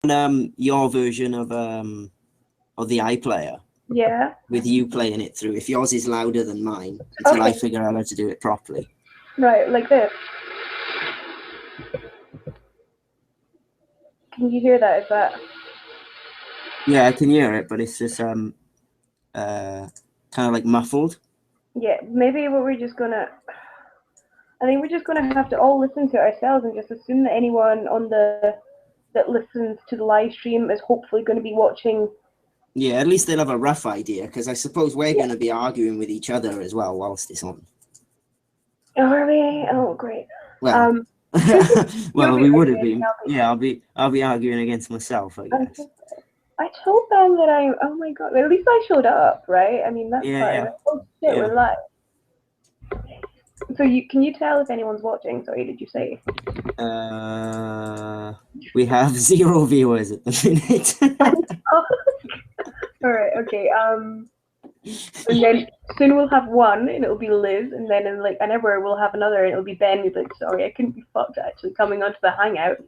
Your version of the iPlayer. Yeah. With you playing it through. If yours is louder than mine, until I figure out how to do it properly. Right, like this. Can you hear that? Is that? Yeah, I can hear it, but it's just kind of like muffled. Yeah, maybe what we're just gonna. I think we're just gonna have to all listen to it ourselves and just assume that anyone on that listens to the live stream is hopefully going to be watching. Yeah, at least they'll have a rough idea, because I suppose we're going to be arguing with each other as well whilst it's on. Oh, are we? Oh, great. Well, well, we would have been. Yeah, I'll be arguing against myself, I guess. I told them that I. Oh my god! At least I showed up, right? I mean, that's part of it. Oh shit, we're live. So can you tell if anyone's watching? Sorry, did you say? We have 0 viewers at the minute. All right. Okay. And then soon we'll have one, and it'll be Liz, and then in like an hour we'll have another, and it'll be Ben. Who's like, sorry, I couldn't be fucked actually coming onto the Hangout.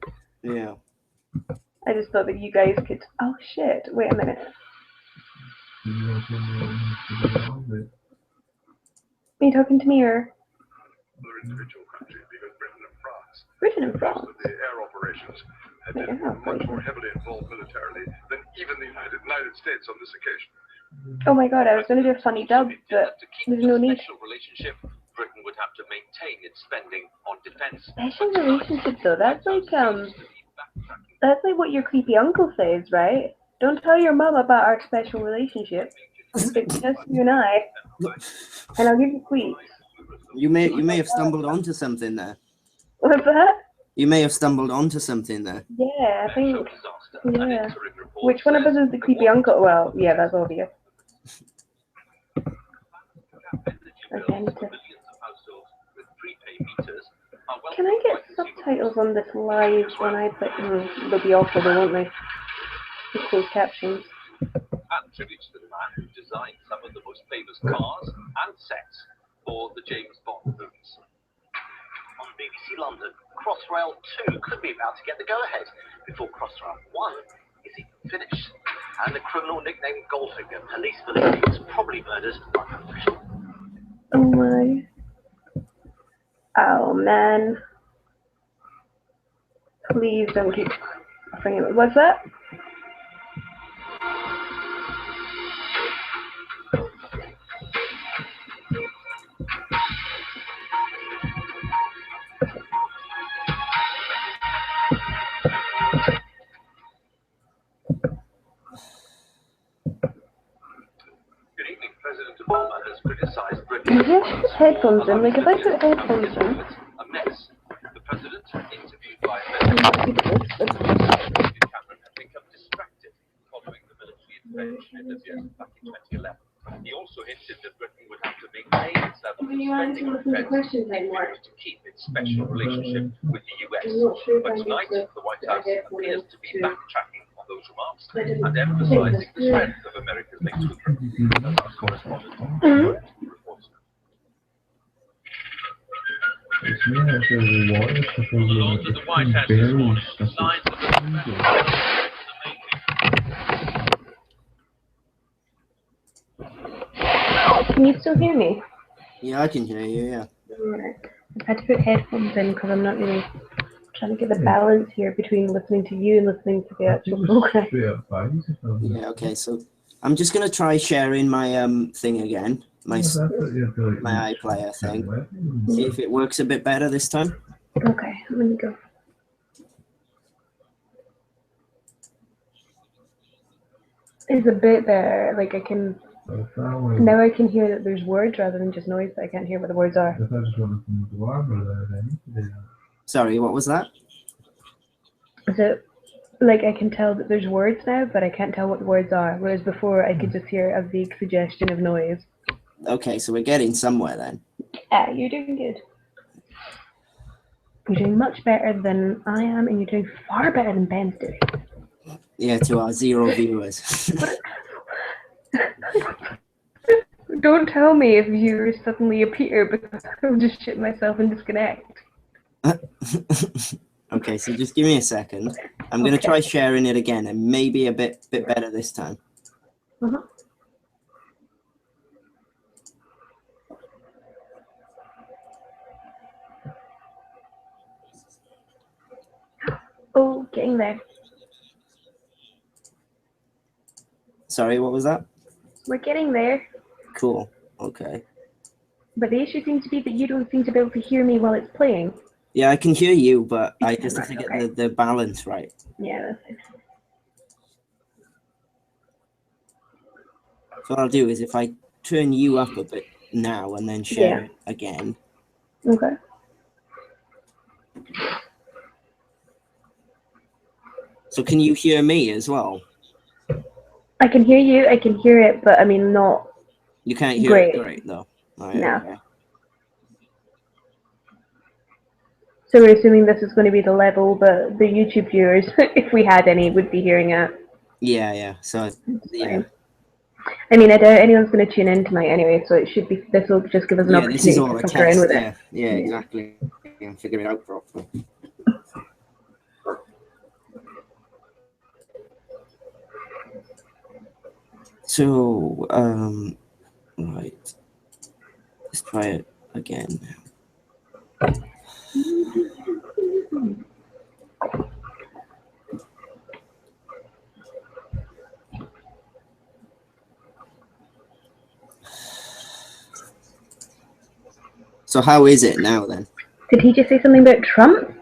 Yeah. I just thought that you guys could. Oh shit! Wait a minute. Are you talking to me or? Individual countries, even Britain and France. Britain and France. The air operations had been much more heavily involved militarily than even the United States on this occasion. Oh my god, I was going to do a funny dub, but there's no need. Relationship, Britain would have to maintain its spending on defense. Special relationship though, that's like what your creepy uncle says, right? Don't tell your mum about our special relationship. It's just you and I. And I'll give you tweets. You may have stumbled onto something there. What's that? You may have stumbled onto something there. Yeah, I think. Yeah. Which one of us is the creepy uncle? Well, yeah, that's obvious. Okay, can I get subtitles on this live when I put? They'll be awful, though, won't they? With closed captions. And tribute to the man who designed some of the most famous cars and sets for the James Bond movies. On BBC London, Crossrail 2 could be about to get the go-ahead before Crossrail 1 is even finished. And the criminal nicknamed Goldfinger, police believe he was probably murdered by an official. Oh my. Oh man. Please don't keep bringing it. What's that? Can you put headphones in? Like if I put headphones in. A mess. The president, interviewed by Cameron, had become distracted following the military intervention in Libya back in 2011. He also hinted that Britain would have to maintain its level of spending on defense to keep its special relationship with the US. But tonight, the White House appears to be backtracking on those remarks and emphasizing the strength of America's links with Britain. Our correspondent reports. Lords of the White House this morning, signs of Can you still hear me? Yeah, I can hear you, yeah. Alright. I've had to put headphones in because I'm not really trying to get the balance here between listening to you and listening to the actual program. Yeah, okay, so I'm just going to try sharing my thing again, my iPlayer thing. See if it works a bit better this time. Okay, let me go. It's a bit better, like I can... Now I can hear that there's words rather than just noise, but I can't hear what the words are. Sorry, what was that? So, like I can tell that there's words now, but I can't tell what the words are, whereas before I could just hear a vague suggestion of noise. Okay, so we're getting somewhere then. Yeah, you're doing good. You're doing much better than I am, and you're doing far better than Ben's doing. Yeah, to our 0 viewers. Don't tell me if viewers suddenly appear because I'll just shit myself and disconnect. Okay, so just give me a second. I'm going to try sharing it again, and maybe a bit better this time. Uh-huh. Oh, getting there. Sorry, what was that? We're getting there. Cool. Okay. But the issue seems to be that you don't seem to be able to hear me while it's playing. Yeah, I can hear you, but I just have to Right, get the balance right. Yeah, that's it. So what I'll do is if I turn you up a bit now and then share it again. Okay. So can you hear me as well? I can hear you, I can hear it, but I mean, not You can't hear great. it great, though. Right, No. okay. So we're assuming this is going to be the level that the YouTube viewers, if we had any, would be hearing at. Yeah. So, yeah. I mean, I doubt anyone's going to tune in tonight anyway, so it should be. This will just give us an Yeah, opportunity this is all to a fuck around test. with Yeah, it. yeah, exactly. And figure it out properly. So, right. Let's try it again. So how is it now then? Did he just say something about Trump?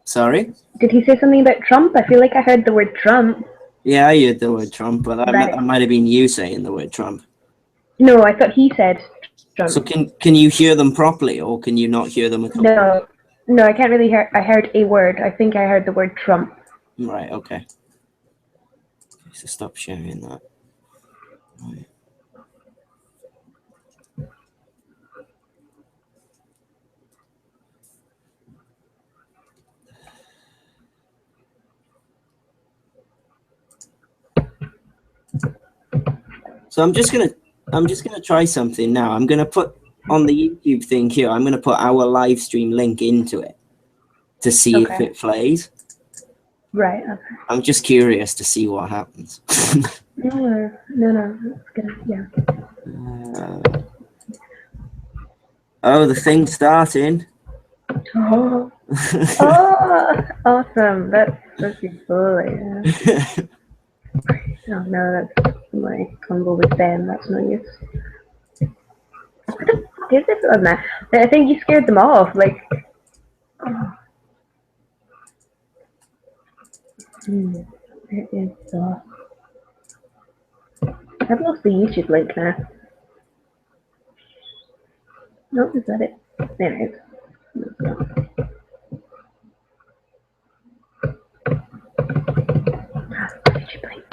Sorry? Did he say something about Trump? I feel like I heard the word Trump. Yeah, I heard the word Trump, but that might have been you saying the word Trump. No, I thought he said Trump. So can you hear them properly, or can you not hear them at all? No, I can't really hear. I heard a word. I think I heard the word Trump. Right, okay. So stop sharing that. Right. So I'm just gonna try something now. I'm gonna put on the YouTube thing here. I'm gonna put our live stream link into it to see if it plays. Right. Okay. I'm just curious to see what happens. No. That's good. Yeah. Oh, the thing's starting. Oh. Oh, awesome. That's cool. Yeah. Oh no, that's my combo with Ben. That's no use. What the fuck is this on that? I think you scared them off. Like, oh. It is so. I've lost the YouTube link now. No, is that it? There it is. YouTube link.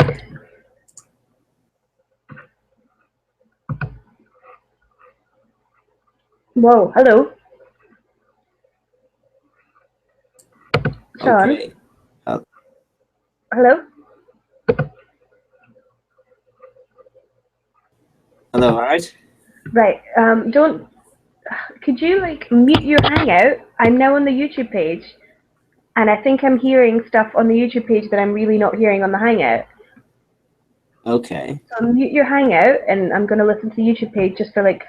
Whoa, hello. Sean? Okay. Hello? Hello, alright? Right, could you, like, mute your Hangout? I'm now on the YouTube page, and I think I'm hearing stuff on the YouTube page that I'm really not hearing on the Hangout. Okay. So mute your Hangout, and I'm going to listen to the YouTube page just for, like,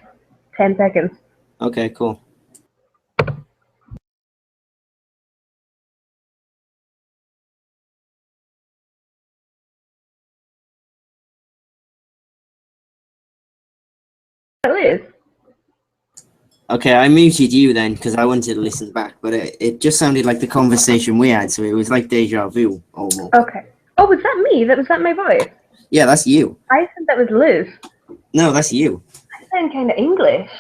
10 seconds. Okay, cool. Liz? Okay, I muted you then because I wanted to listen back, but it just sounded like the conversation we had, so it was like deja vu almost. Okay. Oh, was that me? Was that my voice? Yeah, that's you. I said that was Liz. No, that's you. I sound kind of English.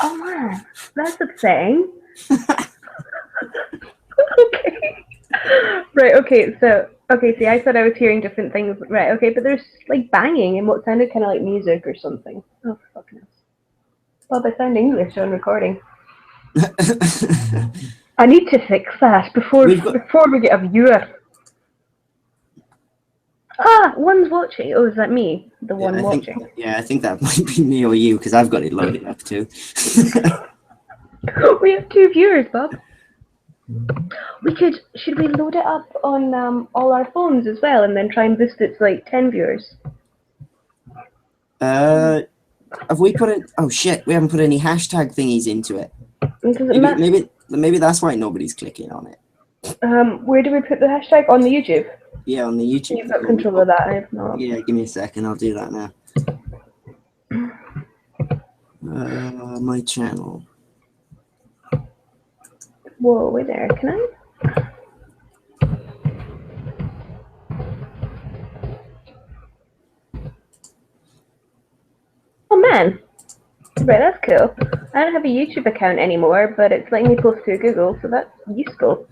Oh man, that's upsetting. Okay. Right, okay, see, I said I was hearing different things. Right, okay, but there's like banging and what sounded kind of like music or something. Oh, fucking hell. Bob, I sound English on recording. I need to fix that before we get a viewer. Ah, one's watching. Oh, is that me? The one watching? I think that might be me or you because I've got it loaded up too. We have 2 viewers, Bob. Should we load it up on all our phones as well, and then try and boost it to like 10 viewers? Have we put it? Oh shit, we haven't put any hashtag thingies into it. Maybe that's why nobody's clicking on it. Where do we put the hashtag? On the YouTube? Yeah, on the YouTube. You've got control of that, I have not. Yeah, give me a second, I'll do that now. My channel. Whoa, wait there, can I? Oh man, right, that's cool. I don't have a YouTube account anymore, but it's letting me post to Google, so that's useful.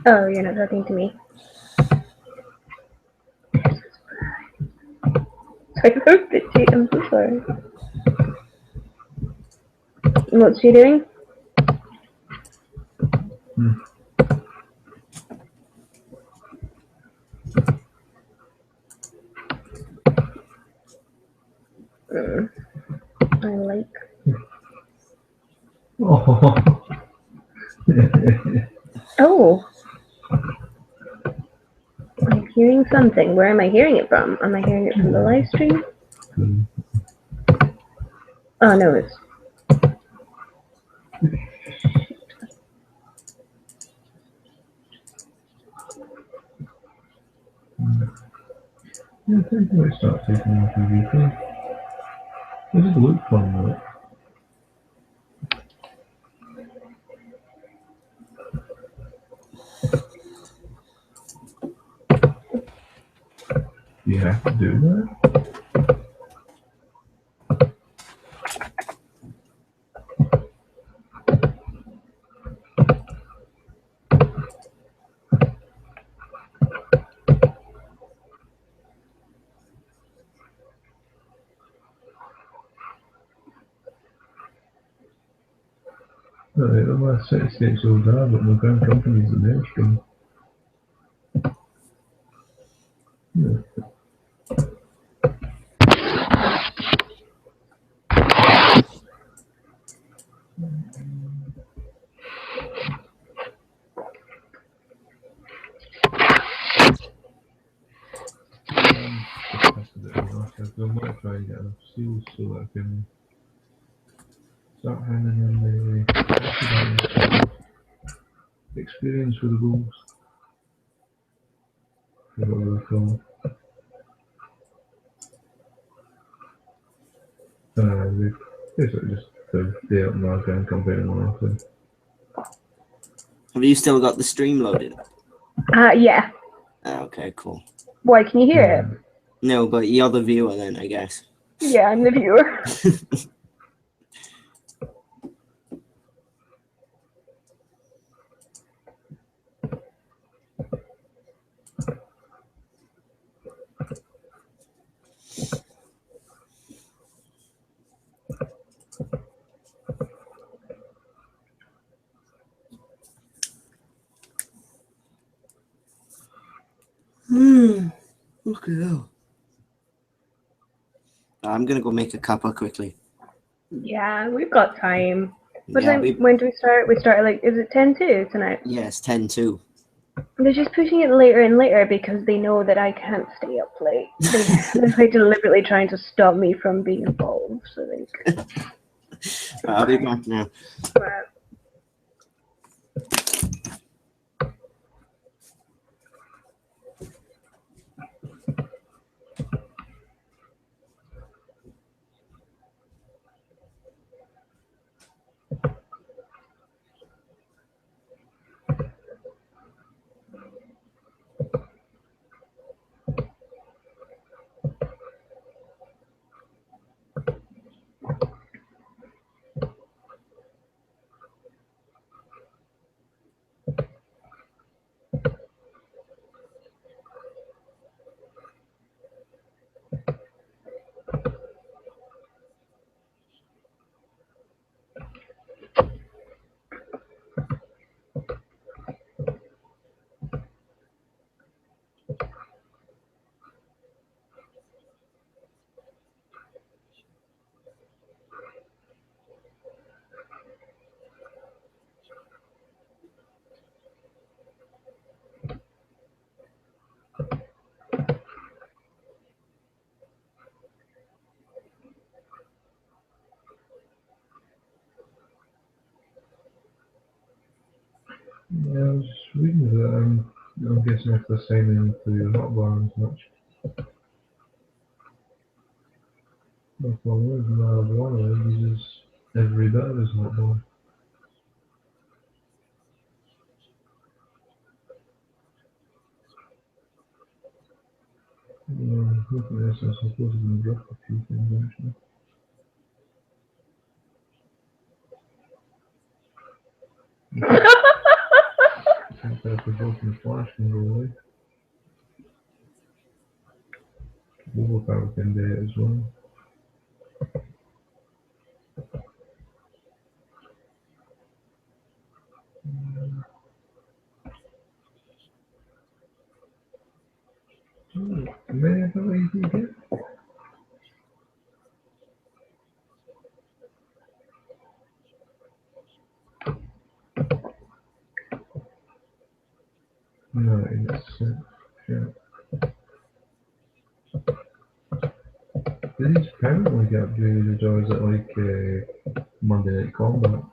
Oh, you're not talking to me. I hope that she. I'm so sorry. What's she doing? I like. Oh. I'm hearing something. Where am I hearing it from? Am I hearing it from the live stream? Oh, no, it's... Yeah, I think I start taking on TV. It just look fun, though. You have to do that? Right, the last 66 old dad, but my grand company's the mainstream. Yeah. I might try and get enough seals so that I can start handing in the experience for the goals. Whatever they're called. Basically just to day up my grand company and all that. Have you still got the stream loaded? Yeah. Okay, cool. Why, can you hear it? No, but you're the viewer then, I guess. Yeah, I'm the viewer. Okay. I'm gonna go make a cuppa quickly. Yeah, we've got time. What Yeah, time? When do we start? We start at like, is it 10 to tonight? Yes, 10-2. They're just pushing it later and later because they know that I can't stay up late. They're like deliberately trying to stop me from being involved. So like, I'll be back now. Yeah, I was reading that I'm guessing if they're signing for your hotbar as much. The problem is marijuana uses every bit of his hotbar. Look at this, I suppose we can drop a few things actually. I think that the broken flash can go away. Overpower can do it as well. Man, how many do you get? No, it's yeah. Did these apparently get upgraded or is it like Monday Night Combat?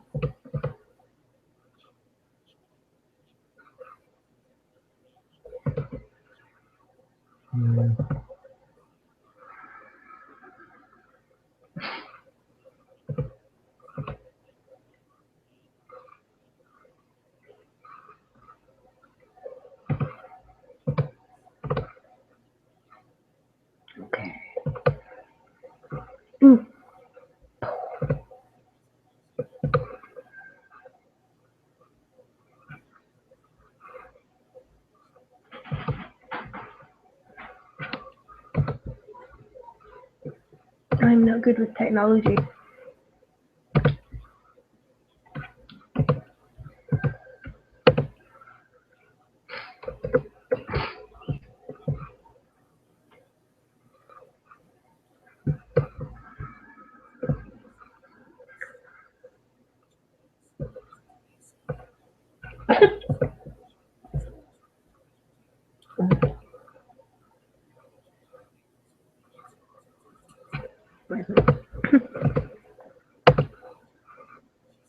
Yeah. okay. I'm not good with technology.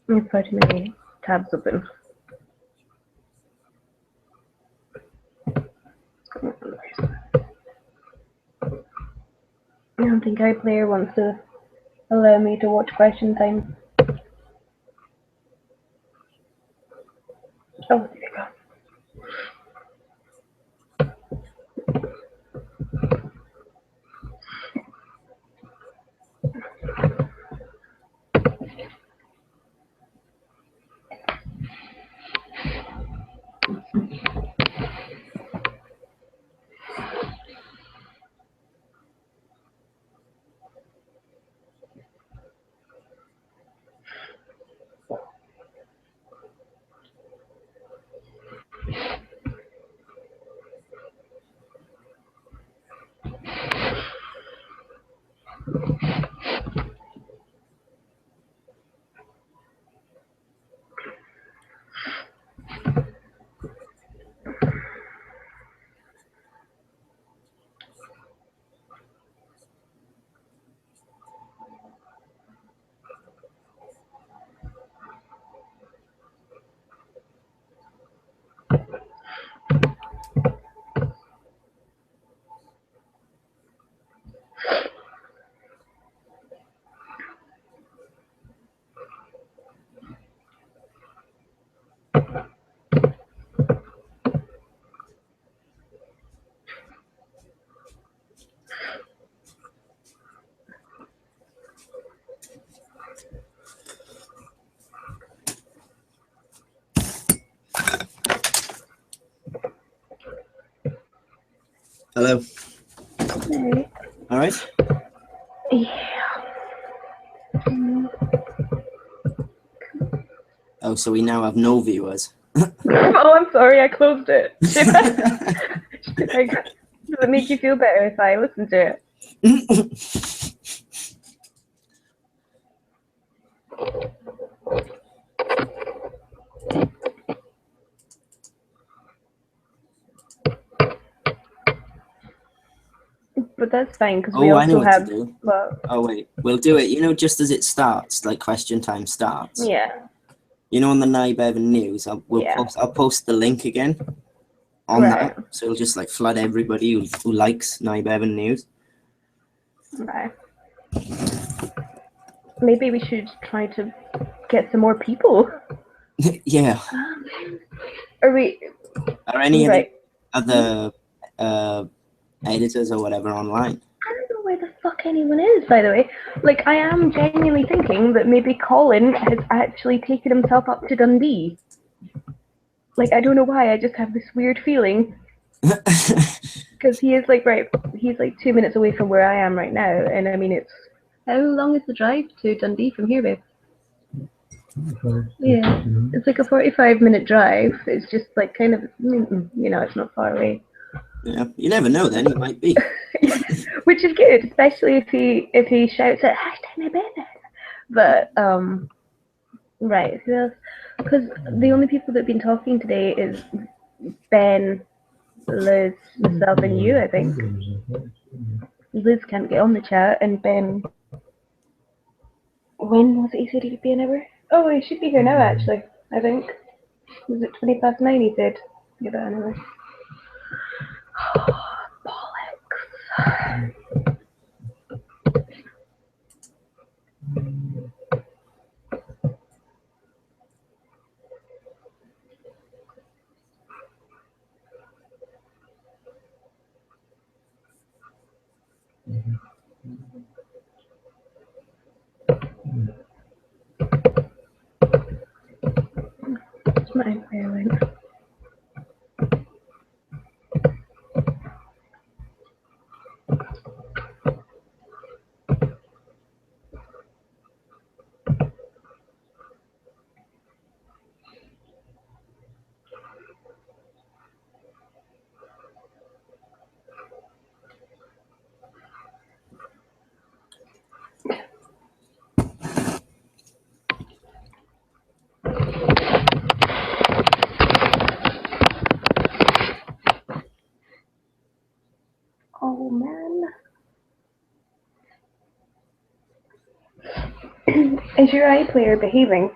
I have far too many tabs open. I don't think iPlayer wants to allow me to watch question time. Oh, there you go. Hello. Hey. All right. Yeah. Oh, so we now have no viewers. Oh, I'm sorry, I closed it. Does it make you feel better if I listen to it? But that's fine because we Oh, I know also what to have. do. Well, Oh wait, we'll do it. You know, just as it starts, like question time starts. yeah, You know, on the Nye Bevan news, I'll post the link again on right, that, so it'll just like flood everybody who likes Nye Bevan news. right. Maybe we should try to get some more people. Yeah. Are we? Are any Right. other editors or whatever online? I don't know where the fuck anyone is, by the way. Like, I am genuinely thinking that maybe Colin has actually taken himself up to Dundee. Like, I don't know why, I just have this weird feeling. Because he is like, right, he's like 2 minutes away from where I am right now. And I mean, it's. How long is the drive to Dundee from here, babe? Yeah, it's like a 45-minute drive. It's just like kind of, you know, it's not far away. Yeah, you never know. Then he might be. Which is good, especially if he shouts at #Nye Bevan. But right, who else? Because the only people that've been talking today is Ben, Liz, myself, and you. I think Liz can't get on the chat, and Ben. When was it he said he'd be an hour? Oh, he should be here now. Actually, I think. Was it 9:20? He said. Yeah, but anyway. Bollocks. It's my feeling. Oh man. Is your iPlayer behaving?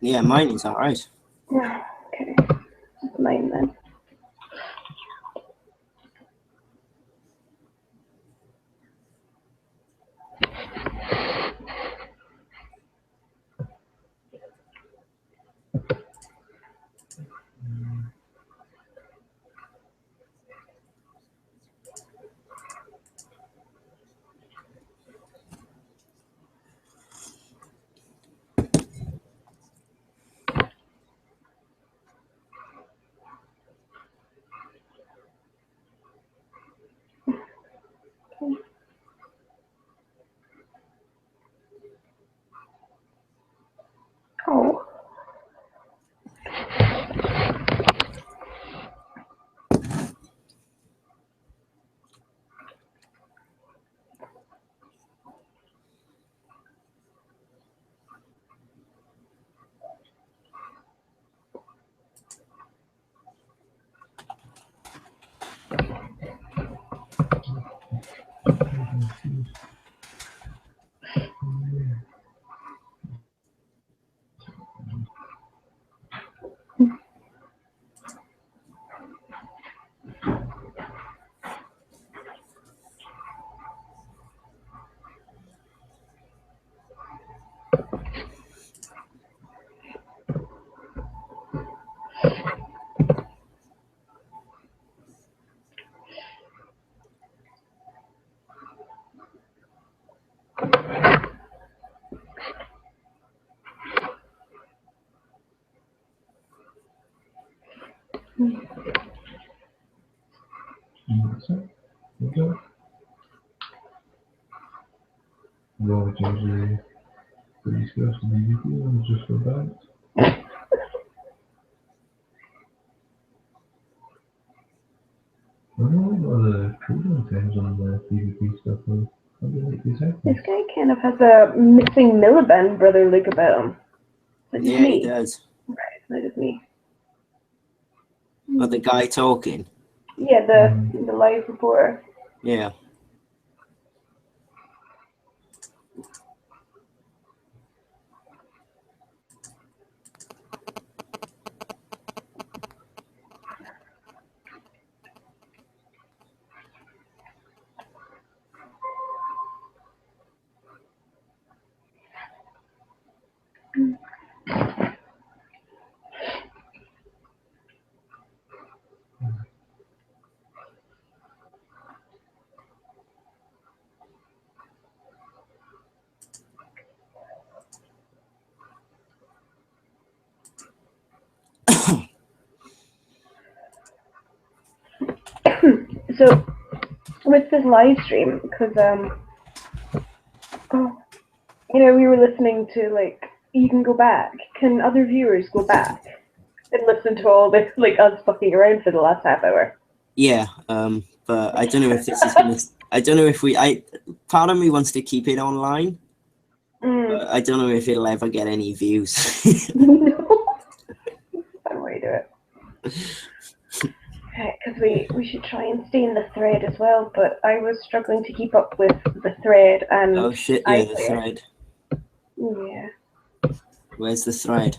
Yeah, mine is all right. Okay. Mine then. That's it. Okay. Roger's pretty scarce to be equal and just for that. I don't know what the cooling times on the PvP stuff are. How do you like these happen? This guy kind of has a missing Miliband brother look about him. Is that just Yeah, me? he does. Right, it's not just me. But the guy talking. Yeah, the live reporter. Yeah. So, with this live stream, because you know, we were listening to like, you can go back. Can other viewers go back and listen to all this, like us fucking around for the last half hour? Yeah. But I don't know if this is gonna. I don't know if part of me wants to keep it online. But I don't know if it'll ever get any views. No. Fun way to do it. Because we should try and stay in the thread as well, but I was struggling to keep up with the thread and Oh shit! Yeah, the iPlayer. thread. Yeah. Where's the thread?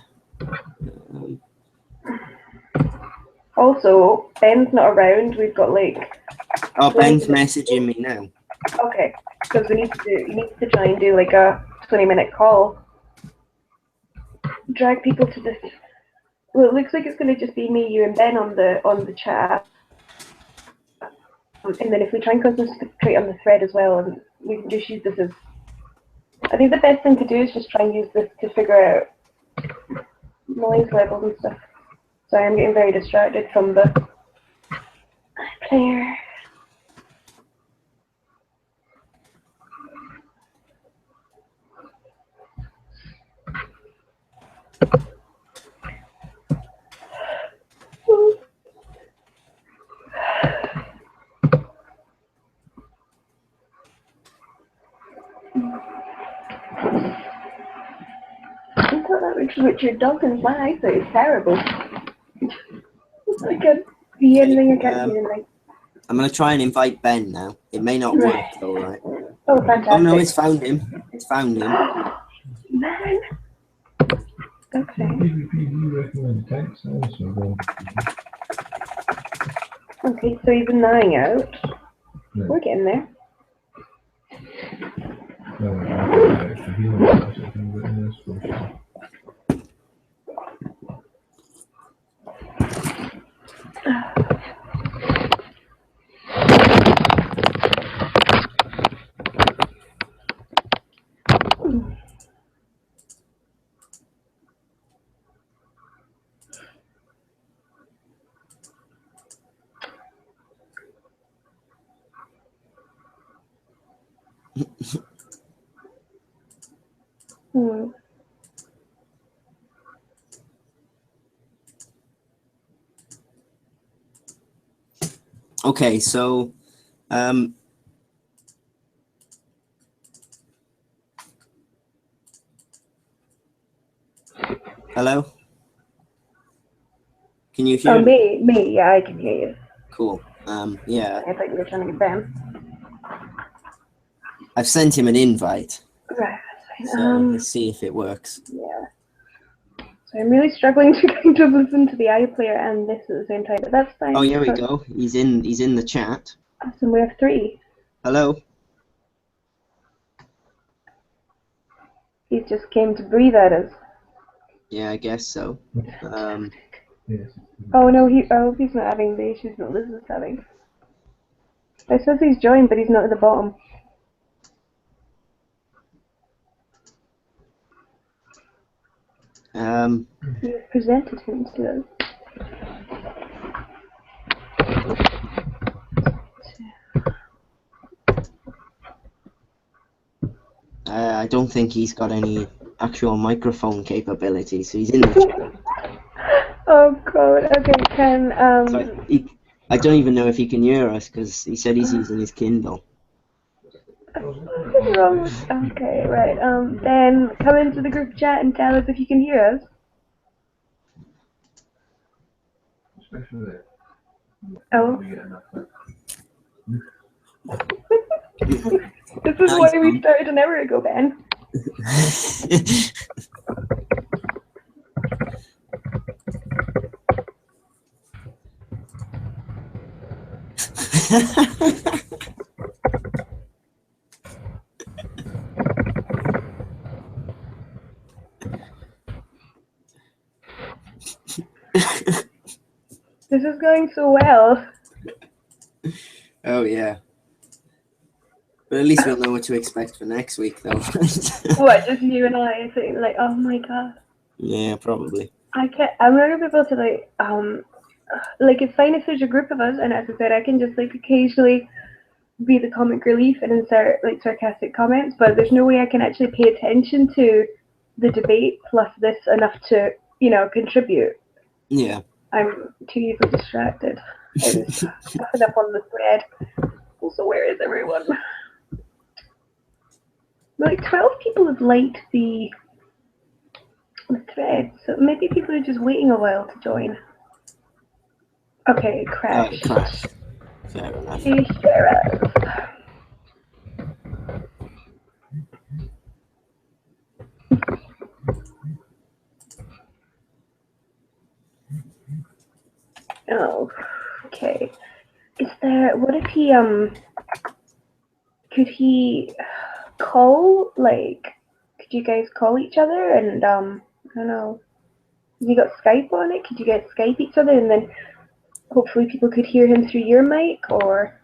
Also, Ben's not around. We've got like. Oh, Ben's messaging me now. Okay, because you need to try and do like a 20-minute call. Drag people to this. Well, it looks like it's going to just be me, you, and Ben on the chat. And then if we try and concentrate on the thread as well, and we can just use this as. I think the best thing to do is just try and use this to figure out noise levels and stuff. So I'm getting very distracted from the player. I thought that was Richard Dawkins. My eyesight is terrible. I can't see anything, I can't hear anything. I'm gonna try and invite Ben now. It may not work though, right? Oh, fantastic. Oh no, it's found him. It's found him. Man. Okay. PvP, do you recommend tanks also? Well, Okay, so he's gnawing out. no. We're getting there. No, I actually healing myself, I can get in this for sure. Okay, so hello? Can you hear Oh, me? me, yeah, I can hear you. Cool. Yeah. I thought you were trying to get Ben. I've sent him an invite. Right, So let's see if it works. yeah. So I'm really struggling to kind of listen to the iPlayer and this at the same time, but that's fine. Oh, here we go. He's in the chat. Awesome, we have 3. Hello? He just came to breathe at us. Yeah, I guess so. Yes. Oh no, he's not having the issues that Liz is having. It says he's joined, but he's not at the bottom. You presented him to us. I don't think he's got any actual microphone capability, so he's in the chat. Oh god. Okay, can So I don't even know if he can hear us because he said he's using his Kindle. What's wrong with... Okay, right. Then come into the group chat and tell us if you can hear us. Oh. This is why we started an hour ago, Ben. This is going so well. Oh yeah. But at least we'll know what to expect for next week, though. What, just you and I saying like, oh my god. Yeah, probably. I'm not gonna be able to like it's fine if there's a group of us, and as I said, I can just like occasionally be the comic relief and insert like sarcastic comments, but there's no way I can actually pay attention to the debate plus this enough to, you know, contribute. Yeah. I'm too easily distracted. I was stuffing up on the thread. Also, where is everyone? Like 12 people have liked the thread, so maybe people are just waiting a while to join. Okay, it crashed. It crashed. Fair enough. Oh, okay. Is there, what if he, could he call, like, could you guys call each other and, I don't know, have you got Skype on it? Could you guys Skype each other and then hopefully people could hear him through your mic, or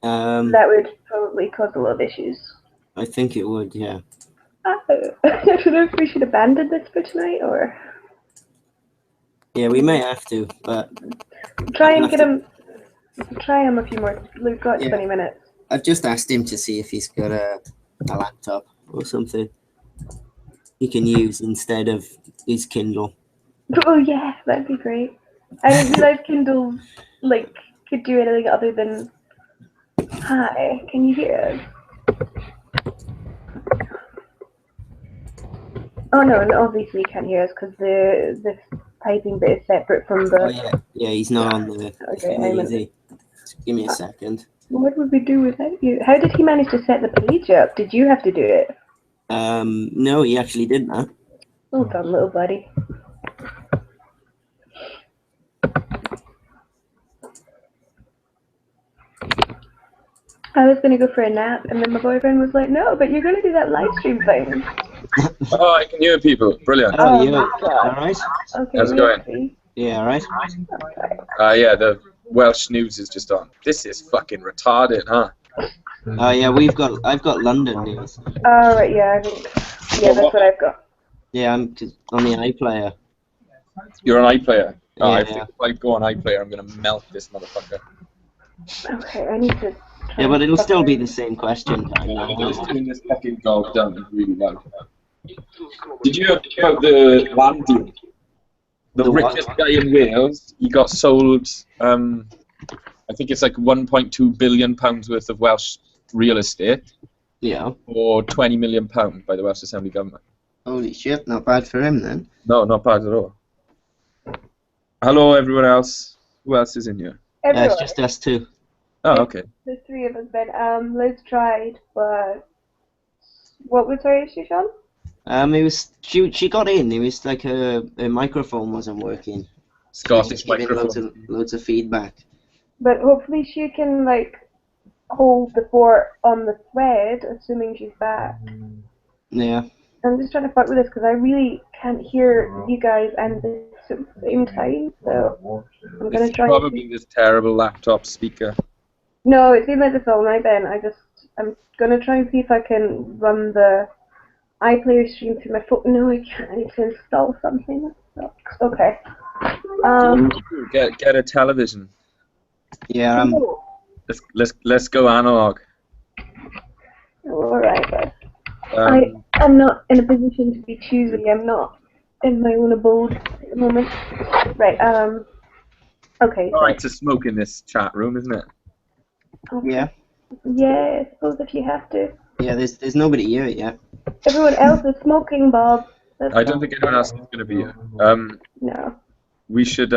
that would probably cause a lot of issues? I think it would, yeah. I don't know if we should abandon this for tonight, or... Yeah, we may have to, but... Try and get him... Try him a few more... We've got 20 minutes. I've just asked him to see if he's got a laptop or something he can use instead of his Kindle. Oh yeah, that'd be great. I didn't realize Kindle, like, could do anything other than... Hi, can you hear us? Oh no, obviously you can't hear us because the typing bit is separate from the... Oh yeah, yeah, he's not on the thing, is he? Give me a second. What would we do without you? How did he manage to set the page up? Did you have to do it? No, he actually didn't, huh? Well done, little buddy. I was going to go for a nap, and then my boyfriend was like, no, but you're going to do that live stream thing. Oh, I can hear people. Brilliant. Oh, yeah. All right. Okay, how's it going? Yeah, all right. Yeah, the Welsh news is just on. This is fucking retarded, huh? Oh, yeah, I've got London news. Oh, right, yeah, I think, yeah, that's what I've got. Yeah, I'm on the iPlayer. You're an iPlayer? Oh, Yeah, I think if I go on iPlayer, I'm going to melt this motherfucker. Okay, I need to... Yeah, but it'll still be the same question. Just doing this fucking dog down really loud. Did you hear about the land deal? The richest guy in Wales, he got sold, I think it's like £1.2 billion worth of Welsh real estate. Yeah. For £20 million by the Welsh Assembly government. Holy shit, not bad for him then. No, not bad at all. Hello, everyone else. Who else is in here? Everyone. It's just us two. Oh, okay. There's three of us, Ben. Liz tried, but... What was her issue, Sean? It was she got in. It was like her microphone wasn't working. Scottish microphone. Loads of feedback. But hopefully she can like hold the fort on the thread, assuming she's back. Yeah. I'm just trying to fuck with this because I really can't hear you guys and this at the same time. So I'm gonna try. Probably this terrible laptop speaker. No, it seems like this all night, Ben. I'm gonna try and see if I can run the iPlayer stream through my phone. No, I can't. I need to install something. Okay. Get a television. Yeah. Let's go analog. All right, bud. I'm not in a position to be choosy. I'm not in my own abode at the moment. Right. Okay. All right to smoke in this chat room, isn't it? Yeah. Yeah, I suppose if you have to. Yeah, there's nobody here yet. Everyone else is smoking, Bob. That's I don't think anyone else is going to be here. No. We should,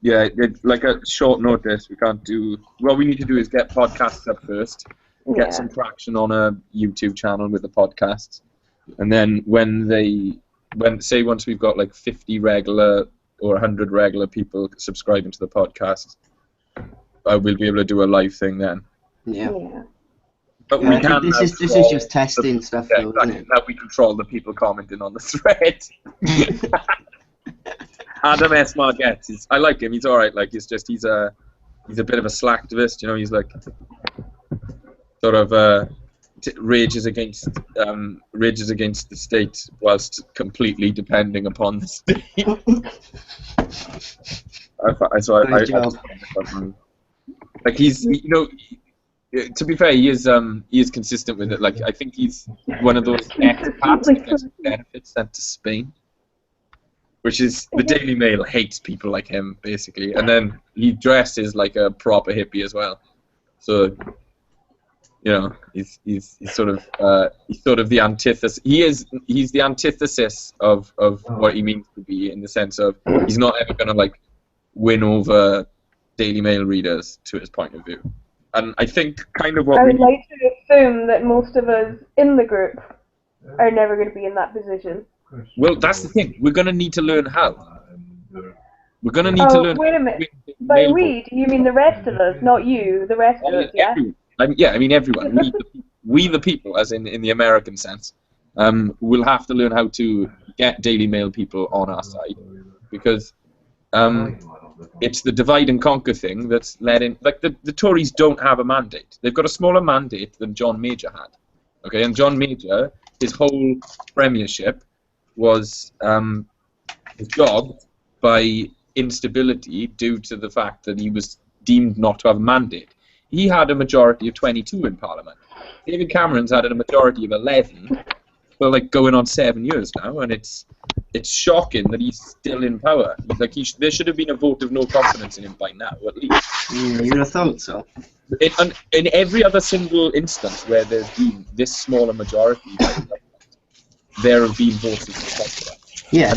yeah, like a short notice, we can't do... What we need to do is get podcasts up first, get some traction on a YouTube channel with the podcasts, and then say once we've got like 50 regular or 100 regular people subscribing to the podcast, we'll be able to do a live thing then. Yeah. But Yeah, we can this is just testing stuff, though, exactly. isn't it? Now we control the people commenting on the thread. Adam S. Margetts, I like him. He's all right. Like he's a bit of a slacktivist. You know, he's like sort of rages against the state whilst completely depending upon the state. Like he's, you know, to be fair, he is consistent with it. Like I think he's one of those expats who gets benefits sent to Spain, which is the Daily Mail hates people like him basically, and then he dresses like a proper hippie as well. So, you know, he's sort of the antithesis. He's the antithesis of what he means to be, in the sense of he's not ever gonna like win over Daily Mail readers to his point of view. And I think kind of what I would like to assume that most of us in the group are never going to be in that position. Well, that's the thing. We're going to need to learn how. We're going to need to learn. Wait a minute. By we, do you mean the rest of us, not you? The rest of us, yeah? I mean everyone. We the people, as in the American sense, will have to learn how to get Daily Mail people on our side, because it's the divide and conquer thing that's led in. Like the Tories don't have a mandate. They've got a smaller mandate than John Major had. Okay, and John Major, his whole premiership was jogged by instability due to the fact that he was deemed not to have a mandate. He had a majority of 22 in Parliament. David Cameron's had a majority of 11 for like going on 7 years now, and it's shocking that he's still in power. Like there should have been a vote of no confidence in him by now, at least. You would have thought so. In every other single instance where there's been this smaller majority, there have been votes of confidence. Yeah,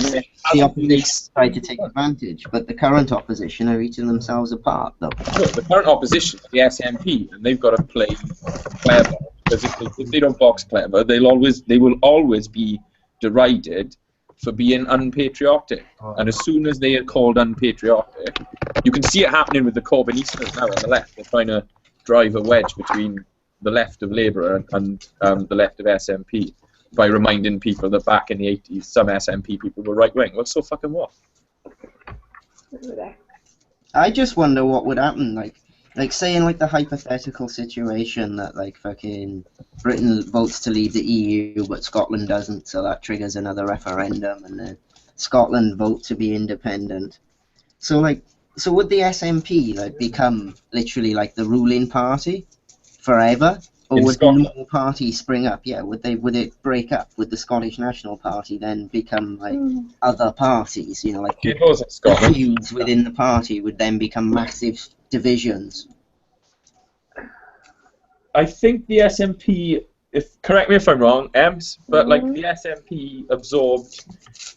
the opposition tried to take advantage, but the current opposition are eating themselves apart, though. No, the current opposition, the SNP, and they've got to play clever, because if they don't box clever, they will always be derided for being unpatriotic. And as soon as they are called unpatriotic, you can see it happening with the Corbynistas now on the left. They're trying to drive a wedge between the left of Labour and the left of SNP by reminding people that back in the 80s some SNP people were right-wing. Well, so fucking what? I just wonder what would happen, like say in like the hypothetical situation that like fucking Britain votes to leave the EU but Scotland doesn't, so that triggers another referendum, and then Scotland vote to be independent. So would the SNP like become literally like the ruling party forever? Or would more parties spring up? Yeah, would it break up? Would the Scottish National Party then become like other parties? You know, like the feuds within the party would then become massive divisions. I think the SNP, correct me if I'm wrong, Ems, but like the SNP absorbed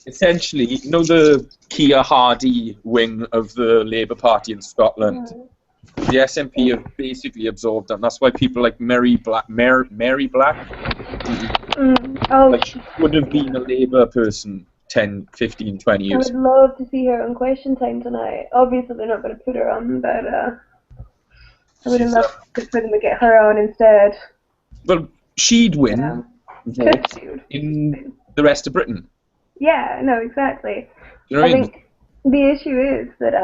essentially, you know, the Keir Hardie wing of the Labour Party in Scotland. The SNP have basically absorbed them. That's why people like Mary Black, like she would have been a Labour person 10, 15, 20 years. I would love to see her on Question Time tonight. Obviously, they're not going to put her on, but I would have loved for them to get her on instead. Well, she'd win votes in the rest of Britain. Yeah, no, exactly. You know what I mean? think the issue is that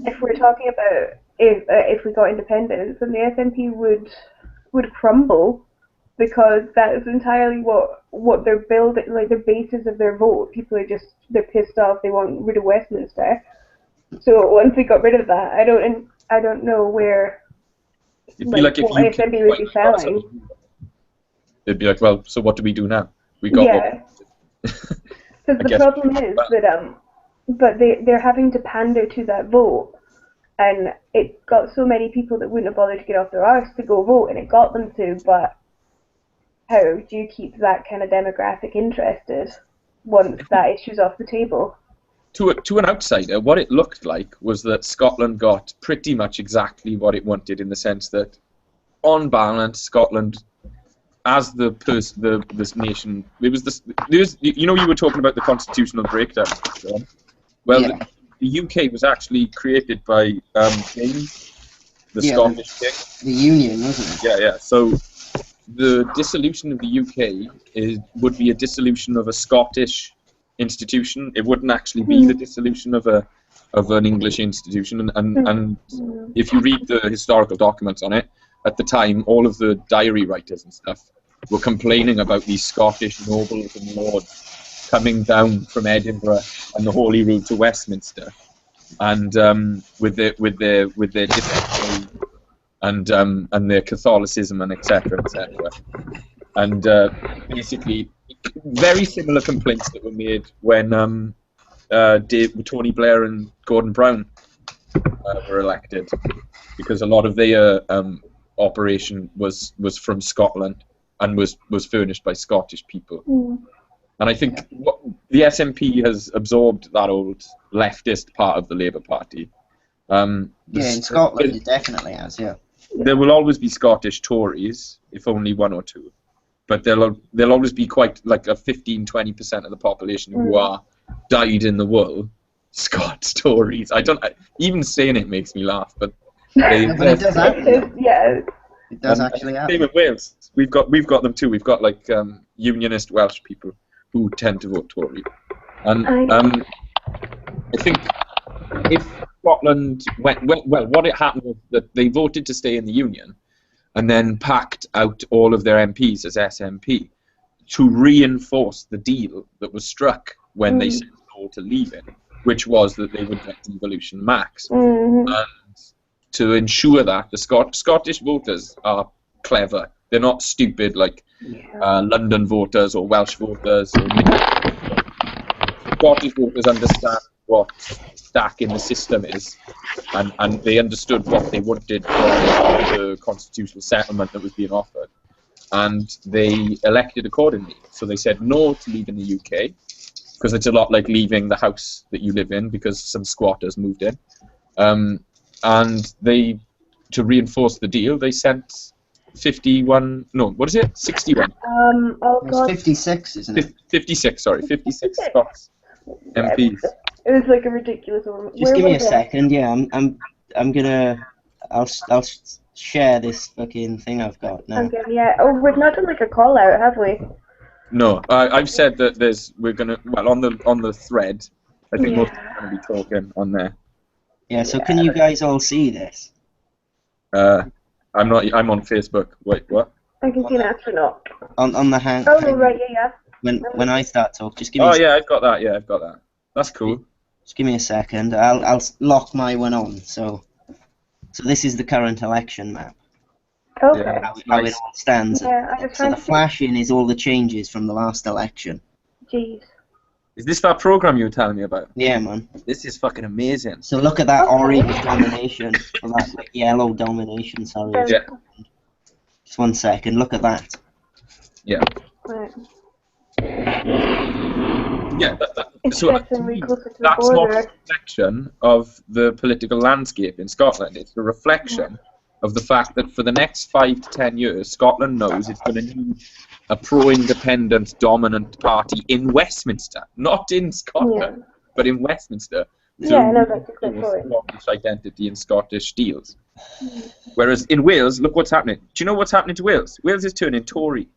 if we're talking about if we got independence, then the SNP would crumble, because that is entirely what they're building, like the basis of their vote. People are they're pissed off. They want rid of Westminster. So once we got rid of that, I don't know where. It'd be like if what SNP would be selling. They'd be like, well, so what do we do now? We got Yeah. Because the problem is that but they're having to pander to that vote, and it got so many people that wouldn't have bothered to get off their arse to go vote, and it got them to. But how do you keep that kind of demographic interested once that issue's off the table? To an outsider, what it looked like was that Scotland got pretty much exactly what it wanted, in the sense that, on balance, Scotland, as this nation, you know, you were talking about the constitutional breakdown. Well, Yeah. the UK was actually created by James, the Scottish king. The Union, wasn't it? Yeah. So the dissolution of the UK would be a dissolution of a Scottish institution. It wouldn't actually be the dissolution of an English institution. And if you read the historical documents on it, at the time, all of the diary writers and stuff were complaining about these Scottish nobles and lords coming down from Edinburgh and the Holy Rood to Westminster, and with their different and their Catholicism and etc. And basically, very similar complaints that were made when Tony Blair and Gordon Brown were elected, because a lot of their operation was from Scotland and was furnished by Scottish people. And I think the SNP has absorbed that old leftist part of the Labour Party. In Scotland it definitely has, yeah. There will always be Scottish Tories, if only one or two. But there'll always be quite like a 15-20% of the population who are dyed in the wool Scots Tories. Even saying it makes me laugh, but it does happen. Yeah. It does actually happen. Same in Wales. We've got them too. We've got like unionist Welsh people who tend to vote Tory. And I think if Scotland went well, what it happened was that they voted to stay in the Union, and then packed out all of their MPs as SNP to reinforce the deal that was struck when they said no to leaving, which was that they would get devolution max. And to ensure that, the Scottish voters are clever. They're not stupid like London voters or Welsh voters. Scottish voters understand what stack in the system is, and they understood what they wanted from the constitutional settlement that was being offered, and they elected accordingly. So they said no to leaving the UK, because it's a lot like leaving the house that you live in because some squatters moved in, and they, to reinforce the deal, they sent 61, no, what is it? 61. God. 56, isn't it? 56, sorry, 56 Scots MPs. It was like a ridiculous one. Just give me a second. Yeah, I'm gonna. I'll share this fucking thing I've got now. Okay, yeah. Oh, we've not done like a call out, have we? No, I've said that we're gonna, well, on the thread, I think most people are gonna be talking on there. Yeah. So can you guys all see this? I'm on Facebook. Wait, what? I can see an astronaut. On the hand. Oh, right, yeah. When I start talking, just give me. Oh yeah, I've got that. Yeah, I've got that. That's cool. Just give me a second. I'll lock my one on. So this is the current election map. Okay. Yeah. How it all stands. Yeah, So the flashing is all the changes from the last election. Jeez. Is this that program you were telling me about? Yeah, man. This is fucking amazing. So look at that orange domination, or that like, yellow domination. Sorry. Yeah. Just 1 second. Look at that. Yeah. Right. Yeah. It's So definitely closer to the that's not border. a reflection of the political landscape in Scotland. It's a reflection of the fact that for the next 5 to 10 years, Scotland knows it's going to need a pro-independent dominant party in Westminster, not in Scotland, but in Westminster, to that's a good point. Scottish identity and Scottish deals. Whereas in Wales, look what's happening. Do you know what's happening to Wales? Wales is turning Tory.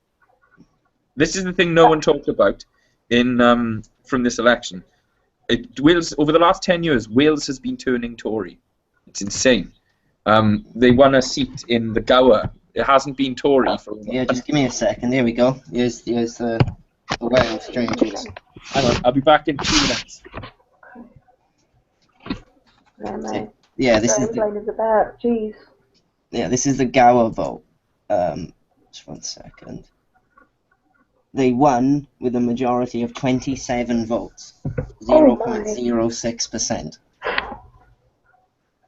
This is the thing no one talked about in from this election. Wales, over the last 10 years, Wales has been turning Tory. It's insane. They won a seat in the Gower. It hasn't been Tory for a while. Yeah, just give me a second. There we go. Here's the Wales changes. Hang on, I'll be back in 2 minutes. Yeah, this is about. Jeez. Yeah, this is the Gower vote. Just 1 second. they won with a majority of 27 votes, Oh my. 0.06%.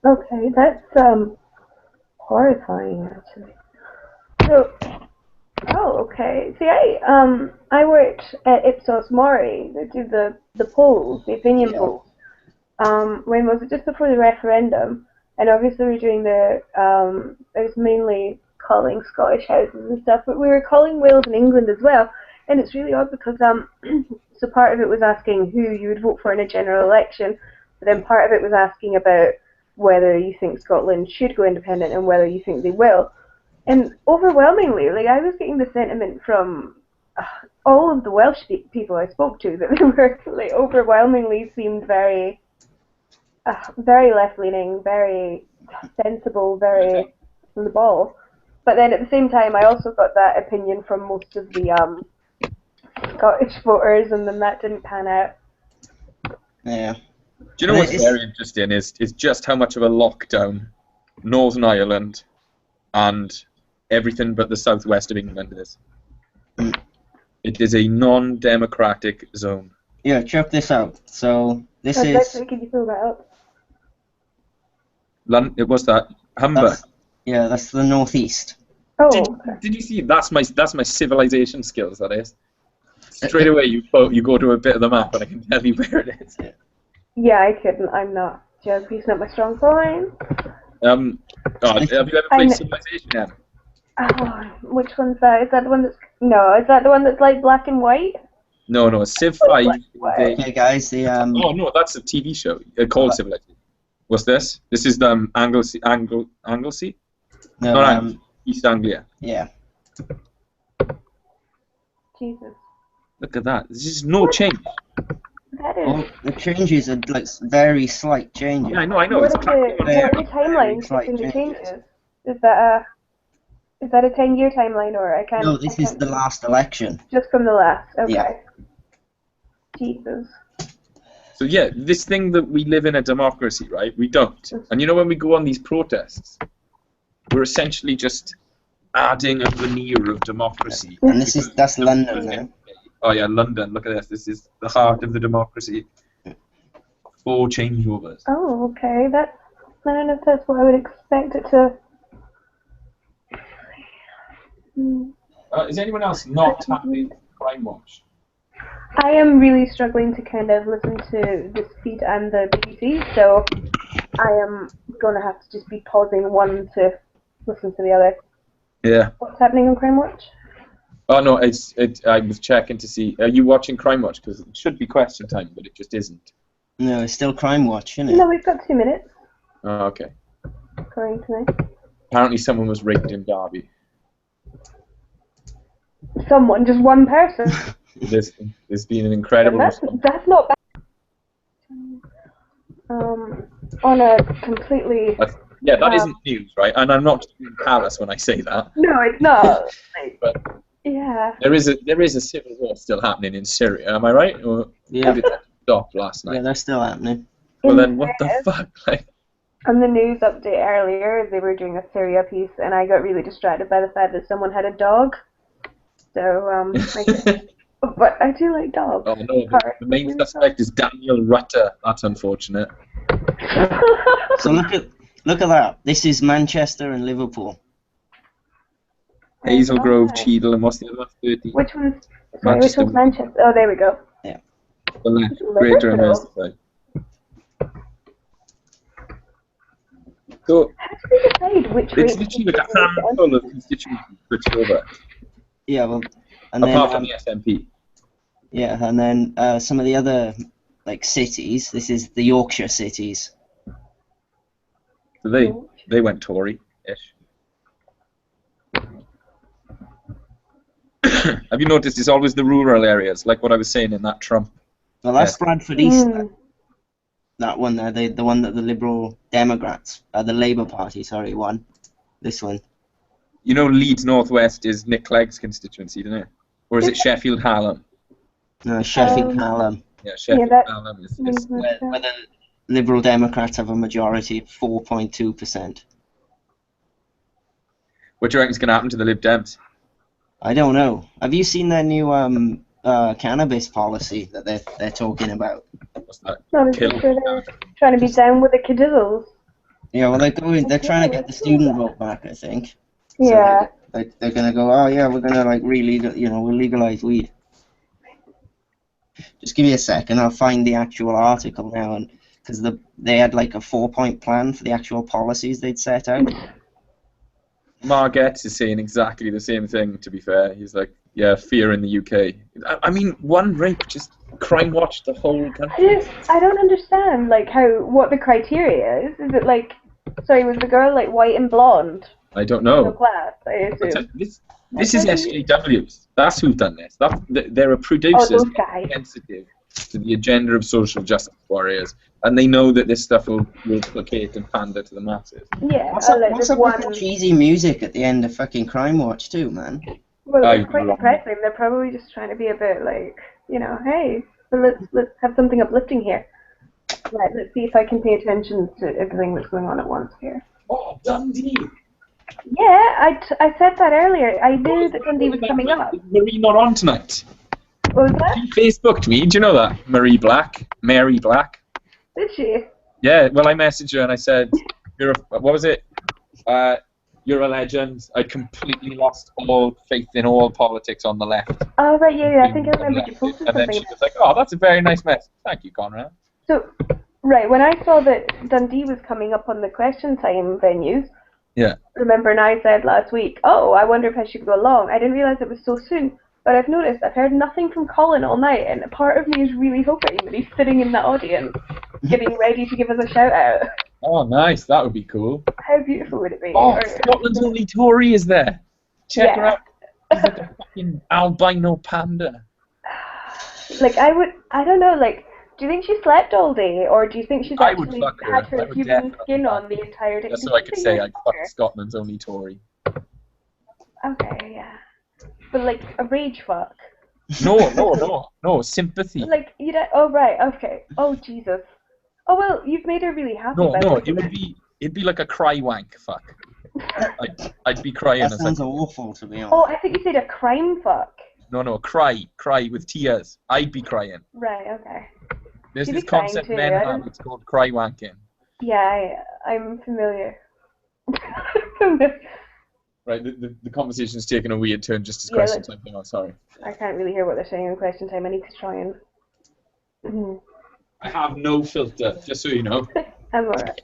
Okay, that's horrifying actually. So, oh, okay. See, I worked at Ipsos Mori. They do the polls, the opinion Yeah. polls. When was it? Just before the referendum, and obviously we were doing the it was mainly calling Scottish houses and stuff, but we were calling Wales and England as well. And it's really odd because so part of it was asking who you would vote for in a general election, but then part of it was asking about whether you think Scotland should go independent and whether you think they will. And overwhelmingly, like I was getting the sentiment from all of the Welsh people I spoke to that they were like overwhelmingly seemed very, very left-leaning, very sensible, very on the ball. But then at the same time, I also got that opinion from most of the Scottish voters, and then that didn't pan out. Yeah. Do you know what's very interesting is just how much of a lockdown Northern Ireland and everything but the southwest of England is. It is a non-democratic zone. Yeah, check this out. So this So is. can you fill that up? What's that? Humber. That's the northeast. Oh, Did you see? That's my civilization skills. That is. Straight away, you go to a bit of the map, and I can tell you where it is. yeah, I couldn't. I'm not. Geography's not my strong point. Have you ever played Civilization yet? Oh, which one's that? Is that the one that's is that the one that's like black and white? No, Civ 5. Okay, guys, the Oh no, that's a TV show called Civilization. What's this? This is the Anglesey? No, Not Anglesey, East Anglia. Yeah. Jesus. Look at that. This is no change. That is. Well, the changes are like very slight changes. Yeah, I know. What It's are the timelines between the changes? Is that a 10-year timeline, or I can't? No, this is the last election. Just from the last. Okay. Yeah. Jesus. So yeah, this thing that we live in a democracy, right? We don't. And you know when we go on these protests, we're essentially just adding a veneer of democracy. And that's London now. Oh yeah, London. Look at this. This is the heart of the democracy. 4 changeovers. Oh, okay. I don't know if that's what I would expect it to. Is anyone else not happy with Crime Watch? I am really struggling to kind of listen to this feed and the BBC, so I am going to have to just be pausing one to listen to the other. Yeah. What's happening on Crime Watch? Oh no, I was checking to see. Are you watching Crime Watch? Because it should be question time, but it just isn't. No, it's still Crime Watch, isn't it? No, we've got 2 minutes. Oh, okay. According to me. Apparently someone was raped in Derby. Someone, just one person. There's been an incredible. That's not bad. On a completely. That isn't news, right? And I'm not being callous when I say that. No, it's not. But yeah. there is a civil war still happening in Syria. Am I right? Or Yeah. did that stop last night? Yeah, that's still happening. Well then, what the fuck? Like. On the news update earlier, they were doing a Syria piece, and I got really distracted by the fact that someone had a dog. So but I do like dogs. Oh no, the main suspect is Daniel Rutter. That's unfortunate. So look at that. This is Manchester and Liverpool. Hazel Grove, Cheadle, and what's the other one? 30. Which one's Manchester? Oh, there we go. Yeah. The left, Greater and Merseyside. So how do we decide which way? It's literally like a handful of constituencies switched over. Yeah, well, and Apart then, from the SNP. Yeah, and then some of the other like cities. This is the Yorkshire cities. So they went Tory-ish. Have you noticed it's always the rural areas, like what I was saying in that Trump? Well, that's Bradford East. That one there, the one that the Liberal Democrats, the Labour Party, sorry, won. This one. You know Leeds North West is Nick Clegg's constituency, isn't it? Or is it Sheffield Hallam? No, Sheffield Hallam. Yeah, Sheffield Hallam is where the Liberal Democrats have a majority, 4.2%. What do you reckon is going to happen to the Lib Dems? I don't know. Have you seen their new cannabis policy that they're talking about? What's that? No, Kill. they're trying to be down with the cadizzles. Yeah, well, they're trying to get the student vote back, I think. Yeah. So they're gonna go, oh yeah, we're gonna like we'll legalize weed. Just give me a second, I'll find the actual article now, and because they had like a 4-point plan for the actual policies they'd set out. Margetts is saying exactly the same thing, to be fair. He's like, yeah, fear in the UK. I mean, one rape just crime watched the whole country. I don't understand, like, what the criteria is. Is it like, sorry, was the girl like white and blonde? I don't No know. class, I assume. This is SJWs. That's who've done this. They're a producers those guys. sensitive to the agenda of social justice warriors, and they know that this stuff will placate and pander to the masses. Yeah, What's up with one. the cheesy music at the end of fucking Crime Watch too, man? Well, it's quite depressing. They're probably just trying to be a bit like, hey, let's have something uplifting here. Right, let's see if I can pay attention to everything that's going on at once here. Oh, Dundee! Yeah, I said that earlier. I knew that Dundee was coming up. Marie not on tonight. What was that? She Facebooked me. Do you know that? Mary Black. Did she? Yeah, well, I messaged her and I said, what was it? You're a legend. I completely lost all faith in all politics on the left. Oh, right, yeah, I think I remember you posted something. And then she was like, oh, that's a very nice message. Thank you, Conrad. So, right, when I saw that Dundee was coming up on the question time venues, yeah. Remember, and I said last week, oh, I wonder if I should go along. I didn't realise it was so soon. But I've noticed, I've heard nothing from Colin all night, and a part of me is really hoping that he's sitting in the audience, getting ready to give us a shout out. Oh, nice. That would be cool. How beautiful would it be? Oh, Scotland's only Tory is there. Check her out. He's like a fucking albino panda. Like, I don't know, like, do you think she slept all day, or do you think she's actually had her human skin on the entire day? That's so I could say I fucked Scotland's only Tory. Okay, yeah. But like a rage fuck. No, sympathy. Like oh right, okay. Oh Jesus. Oh well, you've made her really happy. It'd be like a cry wank fuck. I'd be crying. That sounds awful, to be honest. Oh, I think you said a crime fuck. No, cry with tears. I'd be crying. Right, okay. There's this concept men have. It's called cry wanking. Yeah, I'm familiar. Right, the conversation's taken a weird turn just as question time thing. I'm sorry. I can't really hear what they're saying in question time. I need to try and... I have no filter, just so you know. I'm alright.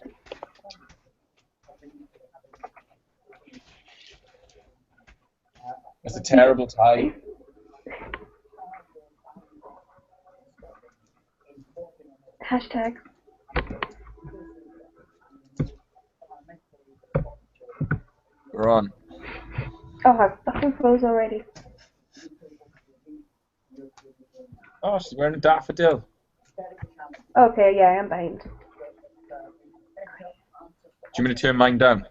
That's a terrible tie. Hashtag. We're on. Oh, I fucking froze already. Oh, she's wearing a daffodil. Okay, yeah, I'm behind. Do you want me to turn mine down?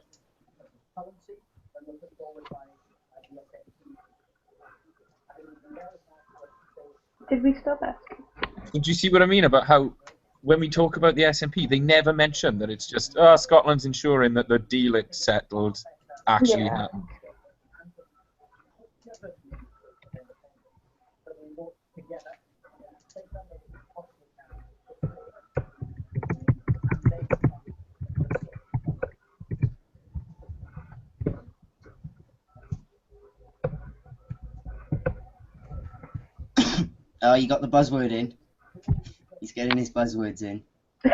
Did we stop asking? Did you see what I mean about how when we talk about the SNP, they never mention that it's just, Scotland's ensuring that the deal it settled actually happened. Oh, you got the buzzword in. He's getting his buzzwords in. Do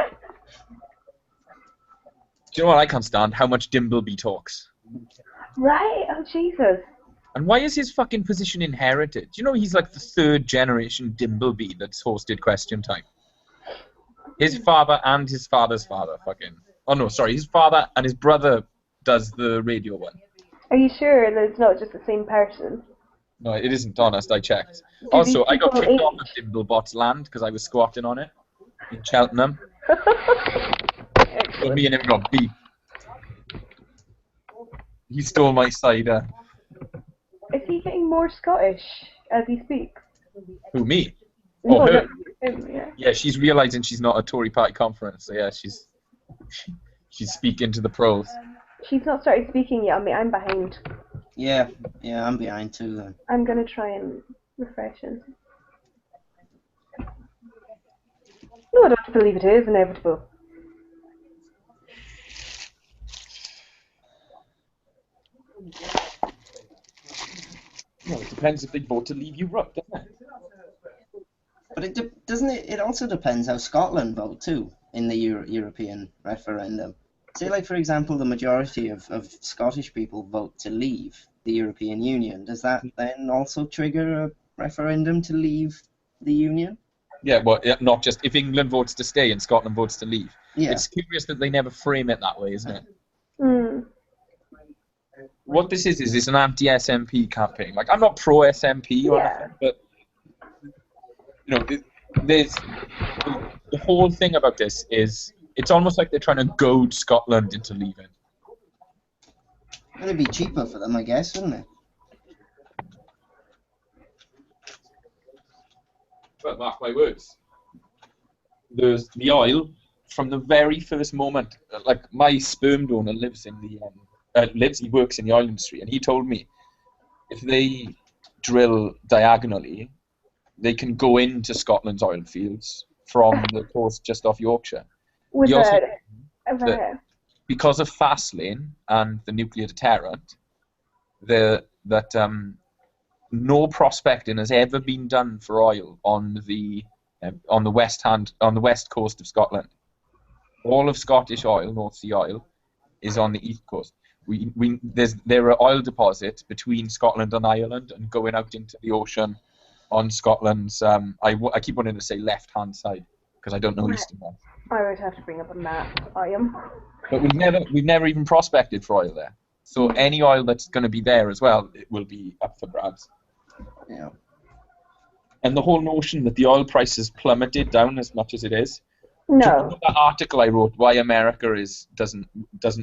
you know what I can't stand? How much Dimbleby talks. Right? Oh, Jesus. And why is his fucking position inherited? Do you know he's like the 3rd generation Dimbleby that's hosted Question Time? His father and his father's father fucking... Oh no, sorry, his father and his brother does the radio one. Are you sure that it's not just the same person? No, it isn't, honest, I checked. Also, I got kicked off of Dimblebot's land because I was squatting on it in Cheltenham. So me and him got beef. He stole my cider. Is he getting more Scottish as he speaks? Who, me? No, Oh, her? yeah. Yeah, she's realising she's not a Tory party conference, so yeah, she's speaking to the pros. She's not started speaking yet. I mean, I'm behind. Yeah, I'm behind too then. I'm gonna try and refresh it. No, I don't believe it is inevitable. Well, it depends if they vote to leave Europe, doesn't it? But doesn't it? It also depends how Scotland vote too in the European referendum. Say, like for example, the majority of Scottish people vote to leave the European Union. Does that then also trigger a referendum to leave the Union? Yeah, well, not just if England votes to stay and Scotland votes to leave. Yeah. It's curious that they never frame it that way, isn't it? Hmm. What this is an anti-SNP campaign. Like, I'm not pro-SNP or anything, but you know, there's the whole thing about this is it's almost like they're trying to goad Scotland into leaving. It'd be cheaper for them, I guess, wouldn't it? But mark my words. There's the oil from the very first moment. Like, my sperm donor lives in the he works in the oil industry, and he told me if they drill diagonally, they can go into Scotland's oil fields from the coast just off Yorkshire. With He also that, because of Fastlane and the nuclear deterrent, no prospecting has ever been done for oil on the west coast of Scotland. All of Scottish oil, North Sea oil, is on the east coast. There are oil deposits between Scotland and Ireland and going out into the ocean on Scotland's. I keep wanting to say left-hand side because I don't know east and west. I would have to bring up a map. I am. But we've never even prospected for oil there. So any oil that's going to be there as well, it will be up for grabs. Yeah. And the whole notion that the oil price has plummeted down as much as it is. No. Do you know that article I wrote, Why America doesn't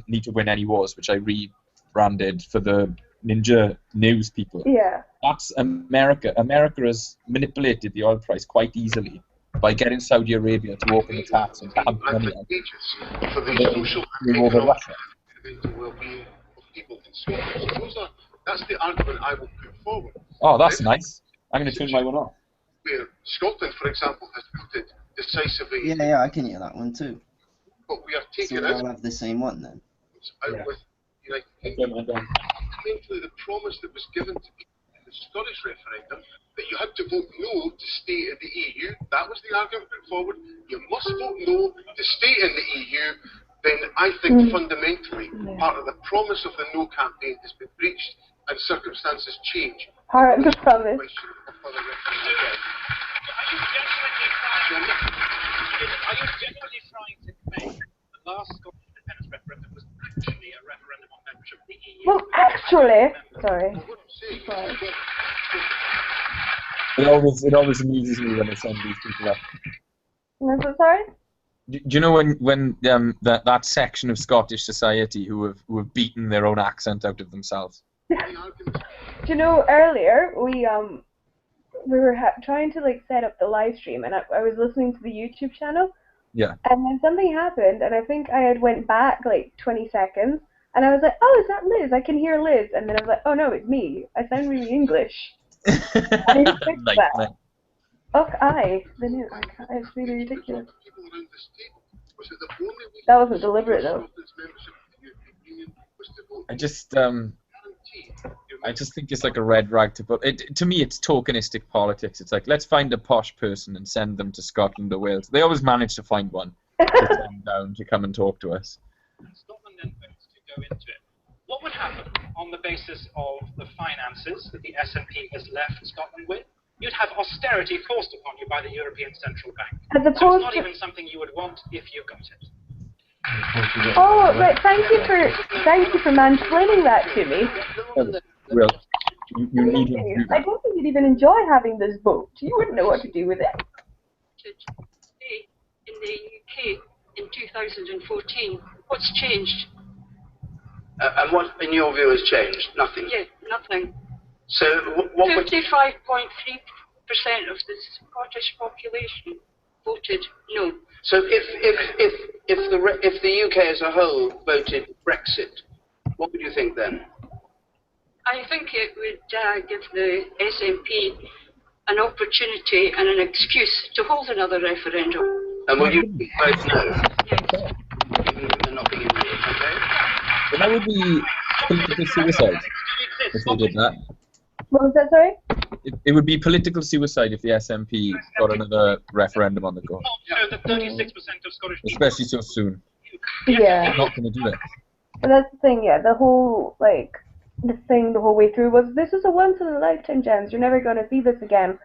need to win any wars, which I rebranded for the Ninja News people. Yeah. That's America. America has manipulated the oil price quite easily by getting Saudi Arabia to open the taps and pump money out. For the social and over economic Russia. well-being of people in Scotland. So that's the argument I will put forward. Oh, that's nice. I'm going to turn my one off. Where Scotland, for example, has voted decisively. Yeah, I can hear that one too. But we are taking So we out all have the same one then. with United Kingdom. Fundamentally, the promise that was given to people in the Scottish referendum that you had to vote no to stay in the EU. That was the argument put forward. You must vote no to stay in the EU. Then I think fundamentally part of the promise of the no campaign has been breached and circumstances change. Part of the promise. Are you genuinely trying to claim the last Scottish independence referendum was actually a referendum on membership of the EU? Well, actually, sorry. It always amuses me when I send these people up. Was it sorry? Do you know when that section of Scottish society who have beaten their own accent out of themselves? Do you know, earlier we were trying to like set up the live stream, and I was listening to the YouTube channel. Yeah. And then something happened, and I think I had went back like 20 seconds, and I was like, "Oh, is that Liz? I can hear Liz." And then I was like, "Oh no, it's me. I sound really English." I need to fix that. It's really ridiculous. That wasn't deliberate though. I just think it's like a red rag to put. To me, it's tokenistic politics. It's like, let's find a posh person and send them to Scotland or Wales. They always manage to find one to send down to come and talk to us. Scotland then votes to go into it. What would happen on the basis of the finances that the SNP has left Scotland with? You'd have austerity forced upon you by the European Central Bank. That's not even something you would want if you got it. Oh, but thank you for mansplaining that to me. Well, you need to do I that. don't think you'd even enjoy having this vote. You wouldn't know what to do with it. In the UK in 2014, what's changed? And what, in your view, has changed? Nothing. Yeah, nothing. So what would 55.3% of the Scottish population voted no. So if the UK as a whole voted Brexit, what would you think then? I think it would give the SNP an opportunity and an excuse to hold another referendum. And will you vote no? Yes. Even if they're not being made, okay? But that would be political suicide if they did that. What was that, sorry? It would be political suicide if the SNP got another referendum on the go. The 36% of Scottish people. Especially so soon. Yeah. They're not going to do it. And that's the thing, yeah, the whole, like, the thing the whole way through was, this is a once-in-a-lifetime chance, you're never going to see this again.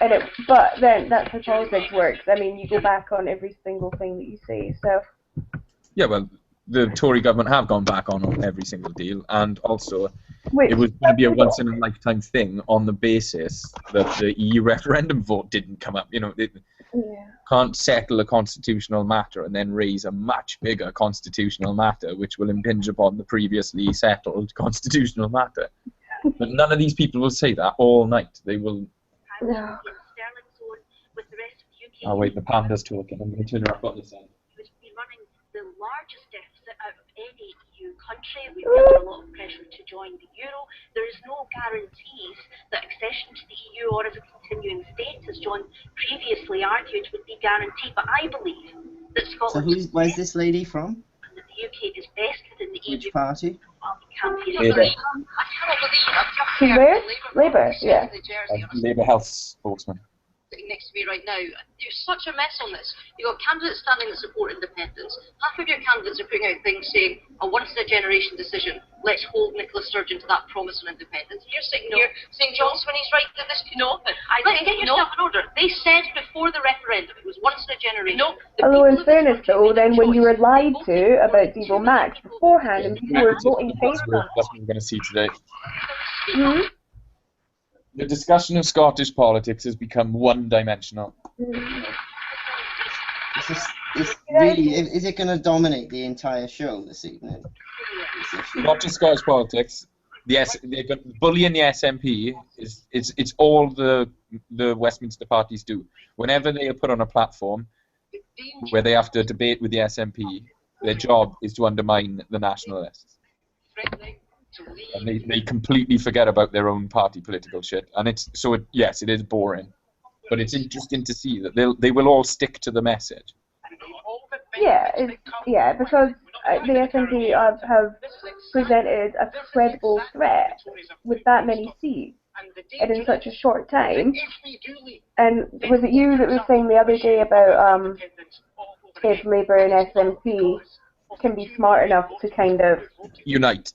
And but then, that's how politics works. I mean, you go back on every single thing that you say, so... Yeah, well, the Tory government have gone back on every single deal, and also Wait, it was going to be a once-in-a-lifetime thing on the basis that the EU referendum vote didn't come up. You know, it can't settle a constitutional matter and then raise a much bigger constitutional matter, which will impinge upon the previously settled constitutional matter. But none of these people will say that all night. They will... No. Oh, wait, the panda's talking. I'm going to turn around on this end. The largest deficit out of any EU country. We've got a lot of pressure to join the euro. There is no guarantees that accession to the EU or as a continuing state, as John previously argued, would be guaranteed. But I believe that Scotland... So where's this lady from? ...that the UK is best within the EU. Which party? Labour. I cannot believe I've just Who, heard where? Labour. Labour, yeah. Labour health spokesman. Sitting next to me right now. There's such a mess on this. You've got candidates standing that support independence. Half of your candidates are putting out things saying a once-in-a-generation decision. Let's hold Nicola Sturgeon to that promise on independence. And you're sitting here saying John Swinney's right that this could happen. Get yourself in order. They said before the referendum it was once in a generation. Although in fairness though, then when you were lied to about Devo Max beforehand and people were voting based on That's what we're going to see today. it. The discussion of Scottish politics has become one-dimensional. It's really, is it going to dominate the entire show this evening? Not just Scottish politics. They've got bullying the SNP. It's all the Westminster parties do. Whenever they are put on a platform where they have to debate with the SNP, their job is to undermine the nationalists. And they completely forget about their own party political shit. And yes, it is boring. But it's interesting to see that they will all stick to the message. Yeah, because the SNP have presented a credible threat with that many seats and in such a short time. And was it you that was saying the other day about if Labour and SNP can be smart enough to kind of unite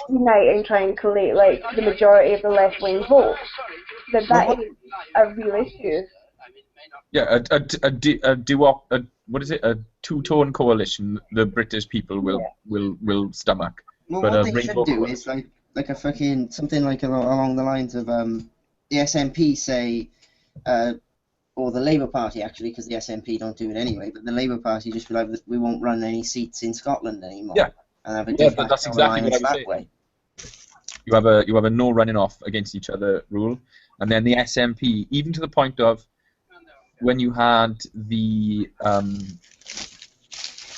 and try and collate like the majority of the left-wing vote? That is a real issue. Yeah, what is it? A two-tone coalition. The British people will stomach. Well, but what they should do is like a fucking something like along the lines of the SNP say, or the Labour Party actually, because the SNP don't do it anyway. But the Labour Party just be like, we won't run any seats in Scotland anymore. Yeah. And have a but that's exactly what I was saying. You have a no running off against each other rule, and then the SNP, even to the point of when you had the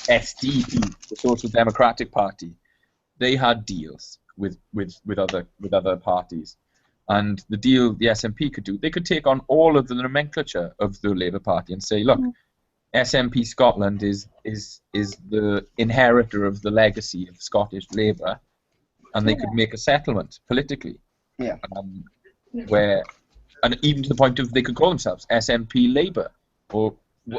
SDP, the Social Democratic Party, they had deals with other parties, and the deal the SNP could do, they could take on all of the nomenclature of the Labour Party and say, look, SNP Scotland is the inheritor of the legacy of Scottish Labour, and they could make a settlement politically. Yeah. And even to the point of they could call themselves SNP Labour or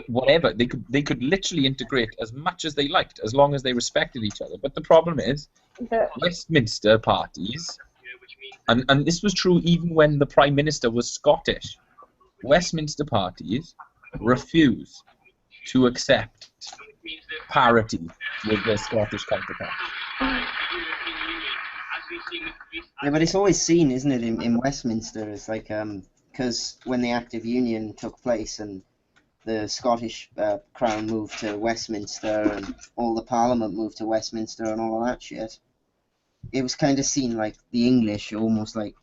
whatever. They could literally integrate as much as they liked, as long as they respected each other. But the problem is, Westminster parties, and this was true even when the Prime Minister was Scottish, Westminster parties refuse to accept parity with their Scottish counterparts. Yeah, but it's always seen, isn't it, in Westminster, as like, because when the Act of Union took place and the Scottish Crown moved to Westminster and all the Parliament moved to Westminster and all of that shit, it was kind of seen like the English almost like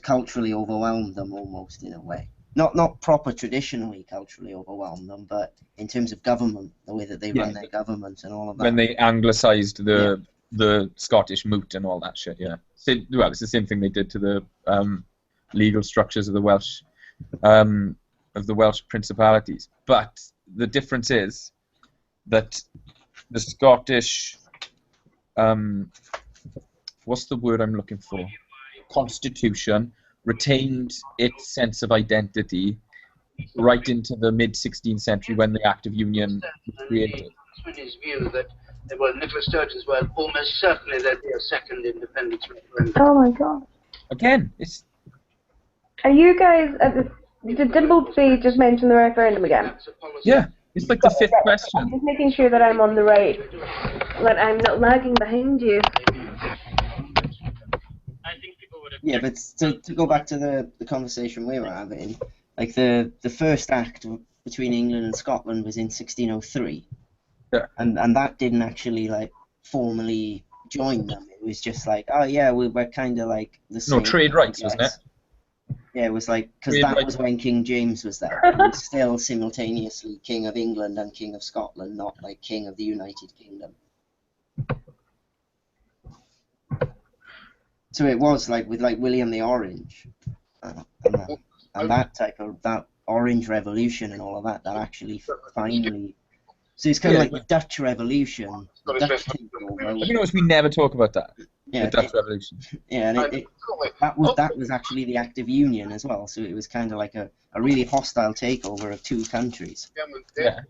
culturally overwhelmed them almost in a way. Not proper traditionally culturally overwhelmed them, but in terms of government, the way that they run their government and all of that. When they anglicised the Scottish moot and all that shit. Yeah. Well, it's the same thing they did to the legal structures of the Welsh principalities. But the difference is that the Scottish what's the word I'm looking for? Constitution retained its sense of identity right into the mid-16th century when the Act of Union was created. His view that, well, Nicola Sturgeon's word, almost certainly there'd be a second independence referendum. Oh my god. Again, it's... Are you guys... did Dimbleby just mention the referendum again? Yeah, it's like the fifth I'm question. just making sure that I'm on the right... that I'm not lagging behind you. Yeah, but to go back to the conversation we were having, like the first act between England and Scotland was in 1603. Yeah. And that didn't actually like formally join them. It was just like, oh yeah, we're kind of like the same. No, trade rights, wasn't it? Yeah, it was like, because Trade that rights. was when King James was there. He was still simultaneously King of England and King of Scotland, not like King of the United Kingdom. So it was like with like William the Orange, and that Orange Revolution and all of that actually finally. So it's kind of like the Dutch Revolution. Dutch takeover. Have you noticed we never talk about that? Yeah, the Dutch Revolution. Yeah, and that was actually the Act of Union as well. So it was kind of like a really hostile takeover of two countries. Yeah,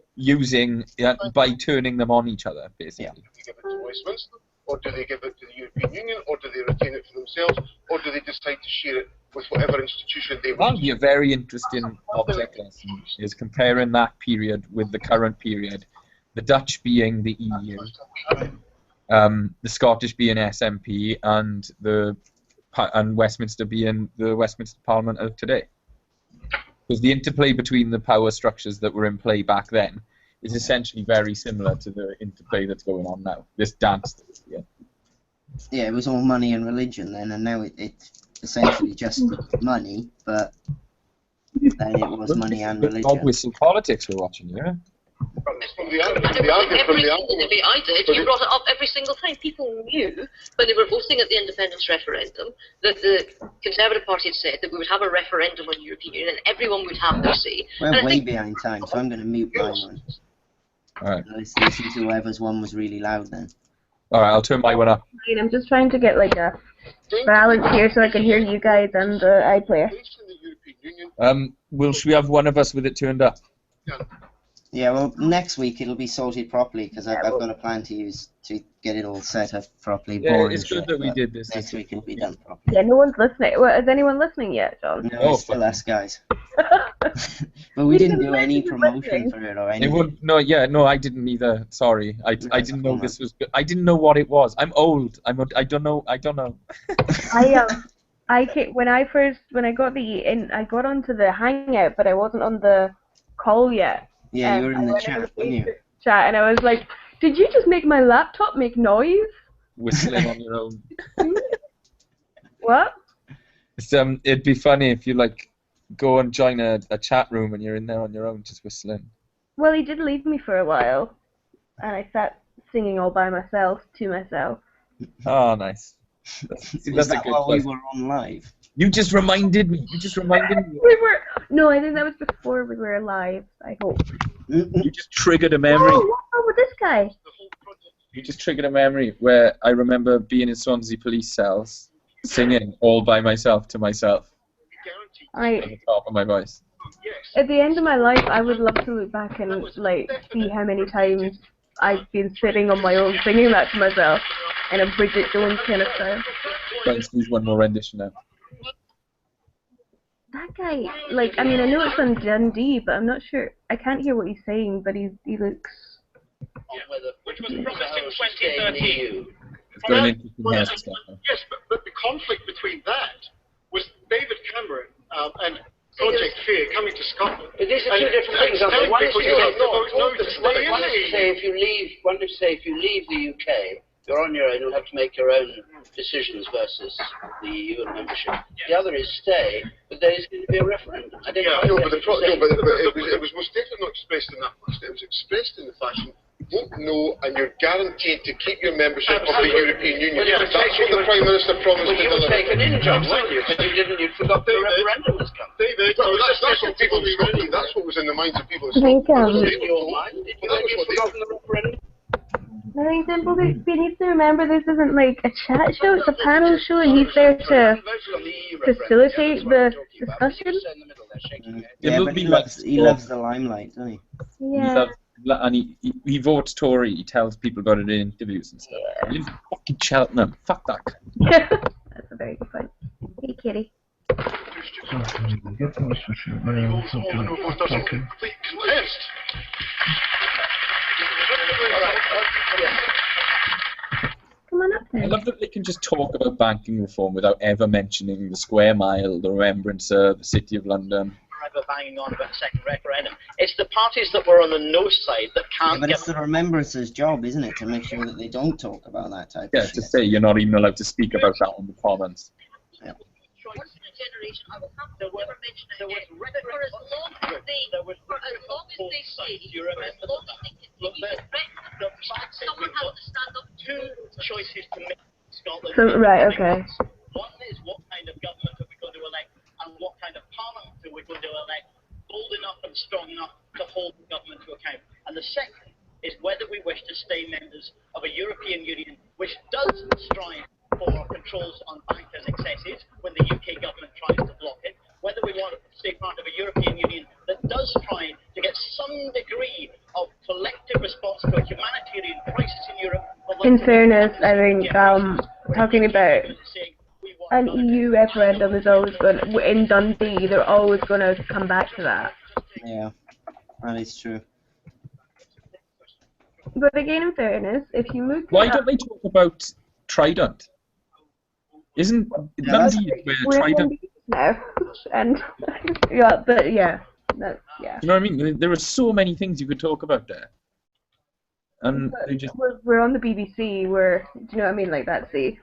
by turning them on each other, basically. Do they give it to Westminster, or do they give it to the European Union, or do they retain it for themselves, or do they decide to share it with whatever institution they want? That'll be a very interesting object lesson, is comparing that period with the current period. The Dutch being the EU, the Scottish being SNP, and Westminster being the Westminster Parliament of today. Because the interplay between the power structures that were in play back then is essentially very similar to the interplay that's going on now. This dance. Yeah, it was all money and religion then, and now it's essentially just money, but then it was money and religion. Dog whistle politics we're watching, yeah? From the Every single debate I did, you brought it up every single time. People knew when they were voting at the independence referendum that the Conservative Party had said that we would have a referendum on the European Union and everyone would have their say. We're way behind time, so I'm going to mute my one. Alright. Listen to whoever's one was really loud then. Alright, I'll turn my one up. I'm just trying to get like a balance here so I can hear you guys and the iPlayer. Should we have one of us with it turned up? Yeah, well, next week it'll be sorted properly because I've got a plan to get it all set up properly. Yeah, Boring it's good shit, that we but did this. Next week it'll be done properly. Yeah, no one's listening. Is anyone listening yet, John? No, it's still us guys. But we didn't do any promotion for it or anything. No, I didn't either. Sorry, I didn't know this was good. I didn't know what it was. I'm old. I don't know. When I got onto the Hangout, but I wasn't on the call yet. Yeah, you were in the chat, weren't you? Chat, and I was like, "Did you just make my laptop make noise?" Whistling on your own. What? It'd be funny if you like go and join a chat room and you're in there on your own just whistling. Well, he did leave me for a while, and I sat singing all by myself to myself. Oh, nice. Is that while we were on live? You just reminded me. No, I think that was before we were live. I hope. You just triggered a memory. Oh, what's wrong with this guy? You just triggered a memory where I remember being in Swansea police cells, singing all by myself to myself. At the top of my voice. At the end of my life, I would love to look back and like see how many times I've been sitting on my own singing that to myself in a Bridget Jones kind of style. Let's do one more rendition now. That guy, like, I mean, I know it's on Dundee, but I'm not sure. I can't hear what he's saying, but he looks. Which was promised in 2013. It's got an interesting hairstyle. Yes, but the conflict between that was David Cameron and Project Fear coming to Scotland. But these are two different things. One is to say if you leave the UK, you're on your own, you'll have to make your own decisions versus the EU and membership. The other is stay, but there is going to be a referendum. I don't know. But it was most definitely not expressed in that. It was expressed in the fashion vote no, and you're guaranteed to keep your membership of the European Union. That's what the Prime Minister promised to deliver. You were taken in, John, weren't you? Because you forgot the referendum was coming. David, that's what people in Scotland, that's what was in the minds of people in I think, Scotland. In your mind, did you have forgotten the referendum? I think Dimple, we need to remember this isn't like a chat show, it's a panel show, and he's there to facilitate the discussion. Yeah, but he loves the limelight, doesn't he? Yeah. And he votes Tory. He tells people about it in interviews and stuff. He lives in fucking Cheltenham. Fuck that guy. That's a very good point. Hey, Kitty. Get the message now. Talking. Come on up I there. love that they can just talk about banking reform without ever mentioning the Square Mile, the Remembrancer, the City of London. Forever banging on about a second referendum. It's the parties that were on the no side that can't Yeah, but get... it's the Remembrancer's job, isn't it, to make sure that they don't talk about that type Yeah, of to shit. say you're not even allowed to speak about that on the Commons. Yeah. Once in a generation, I will have to There was never mention it rhetoric again. But for as long as they, say, you as remember long that. as they continue to threaten them, someone has to stand up. Two choices to make Scotland. So, right, okay. One is what kind of government are we going to elect, and what kind of parliament are we going to elect, bold enough and strong enough to hold the government to account. And the second is whether we wish to stay members of a European Union which does strive for controls on bankers' excesses when the UK government tries to block it, whether we want to stay part of a European Union that does try to get some degree of collective response to a humanitarian crisis in Europe. In fairness, I think talking about an EU referendum is always going to, in Dundee, they're always going to come back to that. Yeah, that is true. But again, in fairness, if you look Why at don't they talk about Trident? Isn't Dundee where we're in Trident... Dundee now, and yeah, but yeah, that's yeah. You know what I mean? There are so many things you could talk about there. And they just... We're on the BBC. We're, do you know what I mean? Like that's the.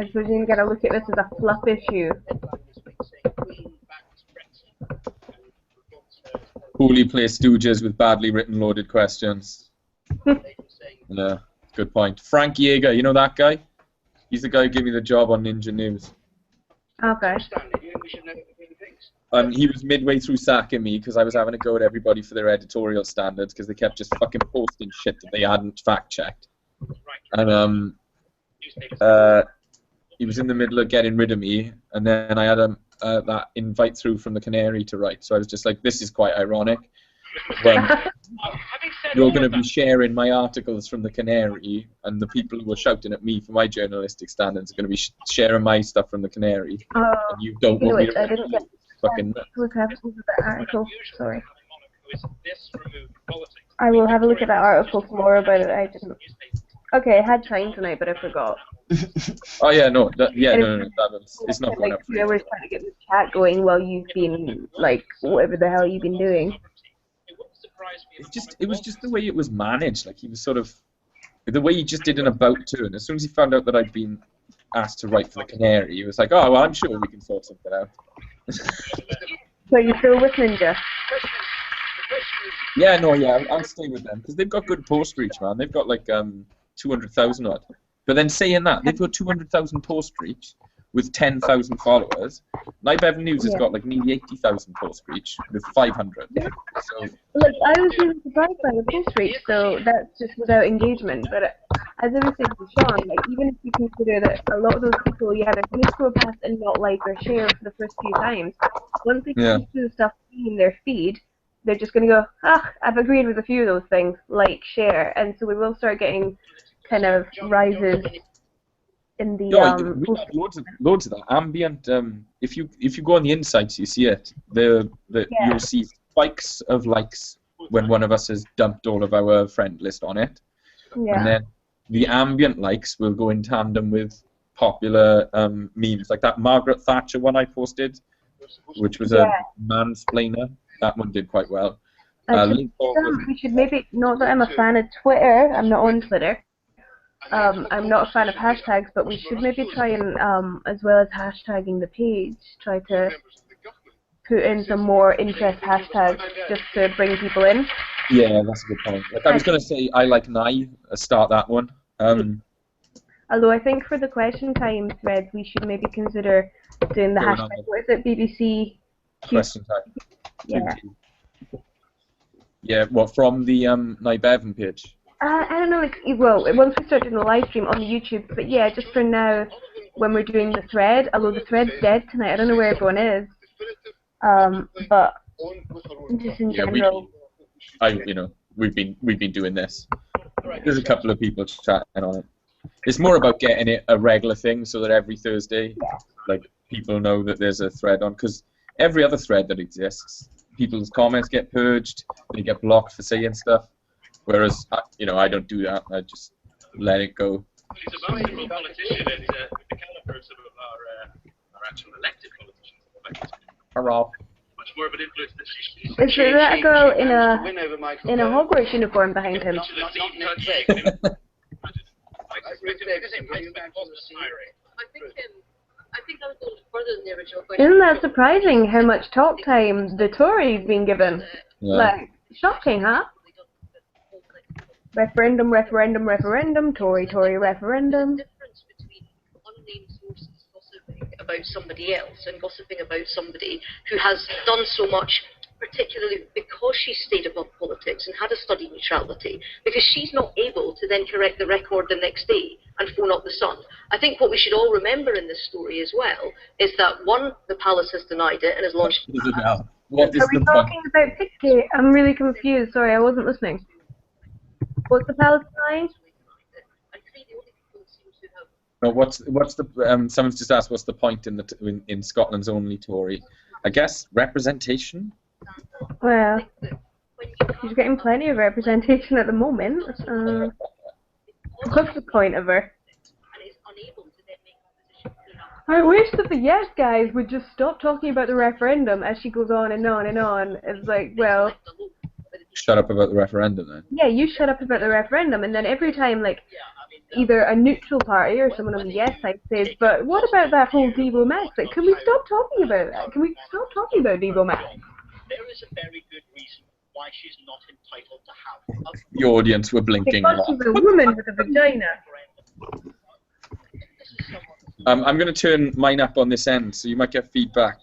I suppose you gotta look at this as a fluff issue. Poorly placed stooges with badly written loaded questions. Yeah, good point. Frank Yeager, you know that guy? He's the guy who gave me the job on Ninja News. Okay. And he was midway through sacking me because I was having a go at everybody for their editorial standards because they kept just fucking posting shit that they hadn't fact-checked. And he was in the middle of getting rid of me, and then I had that invite through from the Canary to write. So I was just like, this is quite ironic. When you're going to be sharing my articles from the Canary, and the people who are shouting at me for my journalistic standards are going to be sharing my stuff from the Canary, and you don't want me to I didn't get fucking nuts. look at that article. Sorry. I will have a look at that article tomorrow, but I didn't. Okay, I had time tonight, but I forgot. Oh yeah, no, it's not going up. I was trying to get the chat going while you've been like whatever the hell you've been doing. It was just the way it was managed. Like he was sort of the way he just did an about turn. As soon as he found out that I'd been asked to write for the Canary, he was like, "Oh well, I'm sure we can sort something out." So you're still with Ninja? Yeah, no, yeah, I'll stay with them because they've got good post reach, man. They've got like 200,000 odd. But then saying that, they've got 200,000 post reach with 10,000 followers. Nye Bevan News has got like nearly 80,000 post reach with 500. So, look, I was really surprised by the post reach, so that's just without engagement. But as I was saying to Sean, like even if you consider that a lot of those people you either can scroll past and not like or share for the first few times, once they come to the stuff in their feed, they're just going to go, I've agreed with a few of those things, like, share, and so we will start getting kind of rises in the we have loads of that ambient. If you go on the insights, you see it. You'll see spikes of likes when one of us has dumped all of our friend list on it, and then the ambient likes will go in tandem with popular memes, like that Margaret Thatcher one I posted, which was a mansplainer. That one did quite well. We should maybe, not that I'm a fan of Twitter, I'm not on Twitter. I'm not a fan of hashtags, but we should maybe try and, as well as hashtagging the page, try to put in some more interest hashtags just to bring people in. Yeah, that's a good point. Like I was going to say, I like Nye. Start that one. Although I think for the question time thread, we should maybe consider doing the Going hashtag. on the What is it? BBC. question time. Yeah. Yeah. What from the Nye Bevan page? I don't know. Well, once we start doing the live stream on the YouTube, but yeah, just for now, when we're doing the thread, although the thread's dead tonight, I don't know where everyone is. But just in general. We've been doing this. There's a couple of people chatting on it. It's more about getting it a regular thing so that every Thursday, like, people know that there's a thread on. Because every other thread that exists, people's comments get purged, they get blocked for saying stuff. Whereas, I don't do that. I just let it go. He's a valuable politician, and the caliber of some of our actual elected politicians. Hurrah. Much more of an influence than she. Is there that girl in a Hogwarts uniform behind him? I think I would go further than the original question. Isn't that surprising how much talk time the Tories been given? Yeah. Like, shocking, huh? Referendum, referendum, referendum, Tory, referendum. The difference between unnamed sources gossiping about somebody else and gossiping about somebody who has done so much, particularly because she stayed above politics and had a study neutrality, because she's not able to then correct the record the next day and phone up the Sun. I think what we should all remember in this story as well is that, one, the palace has denied it and has launched... What is Are we talking about Pickgate? I'm really confused. Sorry, I wasn't listening. What's the palace denying? No, what's the someone's just asked what's the point in Scotland's only Tory? I guess representation. Well, she's getting plenty of representation at the moment. What's the point of her? I wish that the yes guys would just stop talking about the referendum as she goes on and on and on. It's like, well... Shut up about the referendum, then. Yeah, you shut up about the referendum, and then every time, like, either a neutral party or someone on the yes side says, but what about that whole Devo Max? Like, can we stop talking about that? Can we stop talking about Devo Max? There is a very good reason why she's not entitled to have The audience were blinking. Because she's a woman with a vagina. I'm going to turn mine up on this end, so you might get feedback.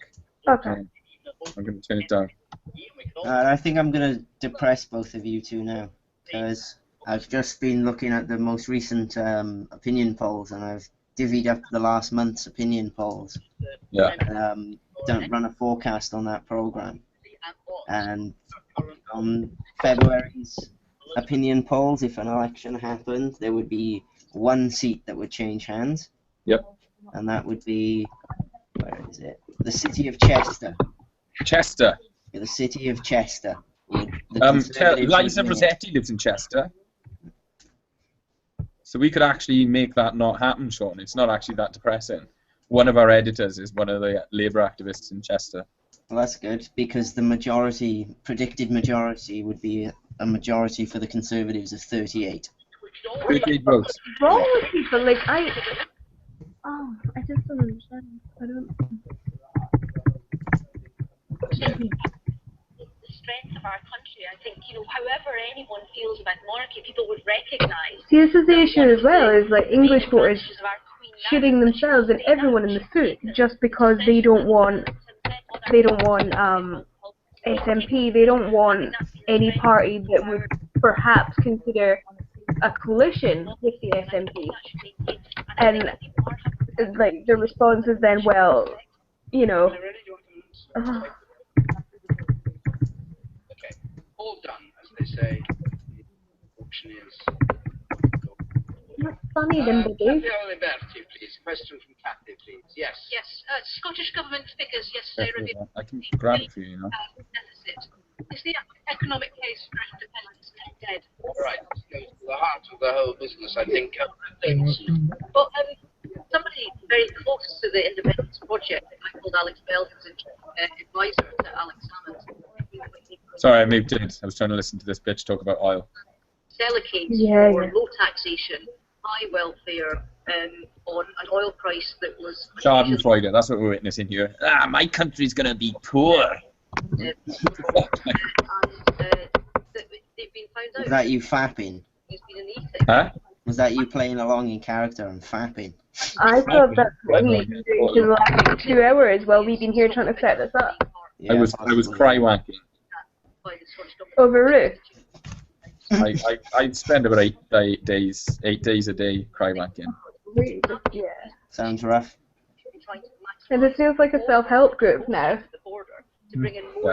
Okay. I'm going to turn it down. I think I'm going to depress both of you two now, because I've just been looking at the most recent opinion polls, and I've divvied up the last month's opinion polls. Yeah. Don't run a forecast on that program. And on February's opinion polls, if an election happened, there would be one seat that would change hands. Yep. And that would be, where is it? The city of Chester. Chester. Yeah, the city of Chester. Liza Rossetti lives in Chester. So we could actually make that not happen, Sean. It's not actually that depressing. One of our editors is one of the Labour activists in Chester. Well, that's good, because the predicted majority would be a majority for the Conservatives of 38. 38 votes. What's wrong with people? Like, I just don't understand. I don't... The strength of our country, I think, however anyone feels about monarchy, people would recognise. See, this is the issue as well, is like English voters shooting themselves and everyone in the foot just because they don't want SNP, they don't want any party that would perhaps consider a coalition with the SNP. And like the response is then, well, Okay, all done, as they say. The auctioneers. That's funny, then, Biggie. Liberty, please. Question from Kathy, please. Yes. Yes, Scottish Government figures yesterday revealed I can grab it for you, deficit. Is the economic case for independence dead? All right, let's go to the heart of the whole business, I think. Well, somebody very close to the independence project, a guy called Alex Bell, who's an advisor to Alex Hammond. Sorry, I moved it. I was trying to listen to this bitch talk about oil. Delegates Yeah. for low taxation, high welfare, on an oil price that was Schadenfreude, that's what we're witnessing here. Ah, my country's gonna be poor. and they've been found out. Was that you fapping? He's been an eating. Huh? Was that you playing along in character and fapping? I thought that's what we've been doing for the last 2 hours while we've been here trying to set this up. Yeah, I was cry wanking. Over Ruth. I spend about 8 days a day cry wanking. Really, yeah. Sounds rough. And this feels like a self-help group now.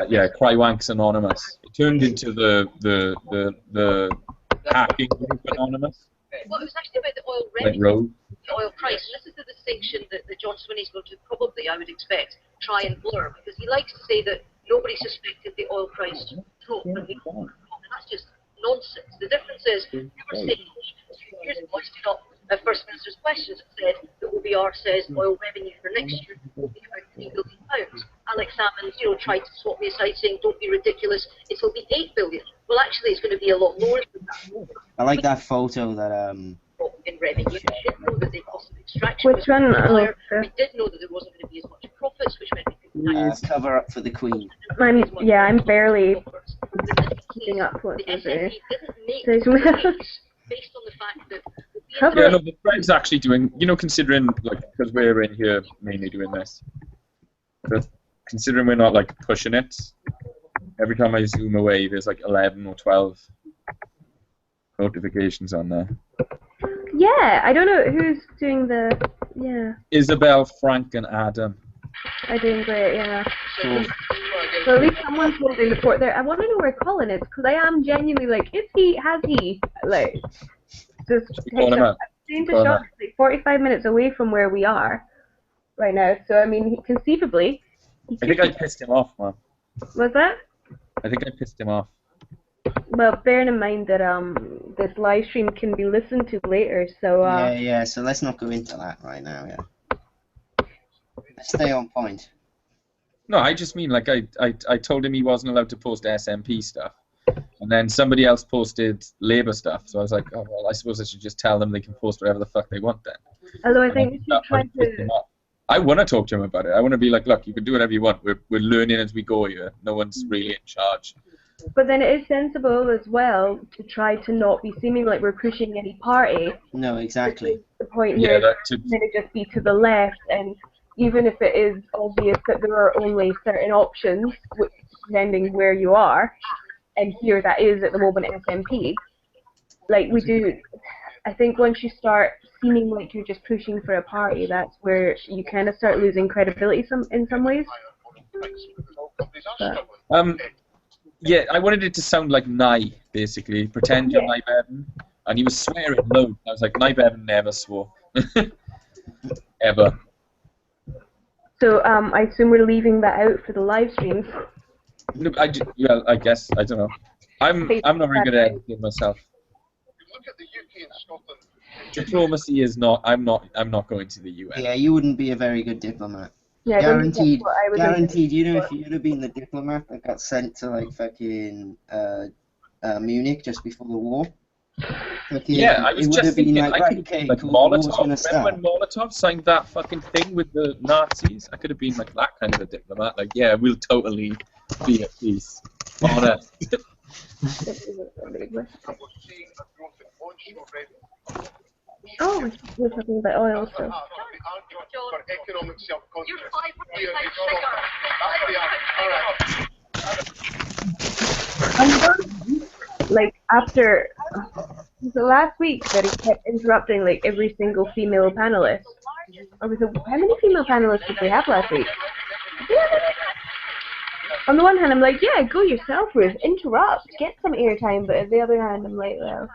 Yeah, Cry Wanks Anonymous. It turned into the hacking group Anonymous. Well, it was actually about the oil Like revenue, Rogue. the oil price. And this is the distinction that John Swinney's going to probably, I would expect, try and blur, because he likes to say that nobody suspected the oil price to drop, and that's just nonsense. The difference is, you were saying 2 years ago, I stood up at First Minister's questions and said that OBR says oil revenue for next year will be about £3 billion. Alex Salmond, tried to swap me aside saying, don't be ridiculous, it'll be $8 billion. Well, actually, it's going to be a lot more than that. I like that photo that In revenue, we did know that the cost of extraction Which one? higher. We did know that there wasn't going to be as much profits, which meant we could cover up for the Queen. I'm barely keeping up with the this. SNP didn't make the case based on the fact that Yeah, no, the thread's actually doing, considering, because we're in here mainly doing this, but considering we're not, pushing it, every time I zoom away, there's, 11 or 12 notifications on there. Yeah, I don't know who's doing the, Isabel, Frank, and Adam. I'm doing great, yeah. Cool. So at least someone's holding the fort there. I want to know where Colin is, because I am genuinely has he, just Calling him out. seems to shot 45 minutes away from where we are right now. So I mean, conceivably. I think I pissed him off, man. What's that? I think I pissed him off. Well, bearing in mind that this live stream can be listened to later, so Yeah. So let's not go into that right now. Yeah. Stay on point. No, I just mean I told him he wasn't allowed to post SMP stuff, and then somebody else posted Labour stuff. So I was like, oh well, I suppose I should just tell them they can post whatever the fuck they want then. Although I think we should try to. I want to talk to him about it. I want to be like, look, you can do whatever you want. We're learning as we go here. No one's really in charge. But then it is sensible as well to try to not be seeming like we're pushing any party. No, exactly. The point here is to just be to the left, and even if it is obvious that there are only certain options, depending where you are, and here that is at the moment SMP, we do, I think once you start seeming like you're just pushing for a party, that's where you kind of start losing credibility in some ways. But. Yeah, I wanted it to sound like Nye, basically. Pretend you're Nye Bevan. And he was swearing loud. I was like, Nye Bevan never swore. Ever. So, I assume we're leaving that out for the live streams. No, I guess, I don't know. I'm not very good at editing myself. Look at the UK and Scotland. Diplomacy is not, I'm not going to the UN. Yeah, you wouldn't be a very good diplomat. Yeah, guaranteed. Guaranteed. If you'd have been the diplomat that got sent to fucking Munich just before the war. Yeah, I was just thinking, Molotov. Remember when Molotov signed that fucking thing with the Nazis? I could have been that kind of a diplomat. Yeah, we'll totally be at peace. Honest. Oh, we're talking about oil, so. After the last week that he kept interrupting every single female panelist. How many female panelists did we have last week? On the one hand, I'm like, yeah, go yourself, Ruth, interrupt, get some airtime, but on the other hand, I'm like, well.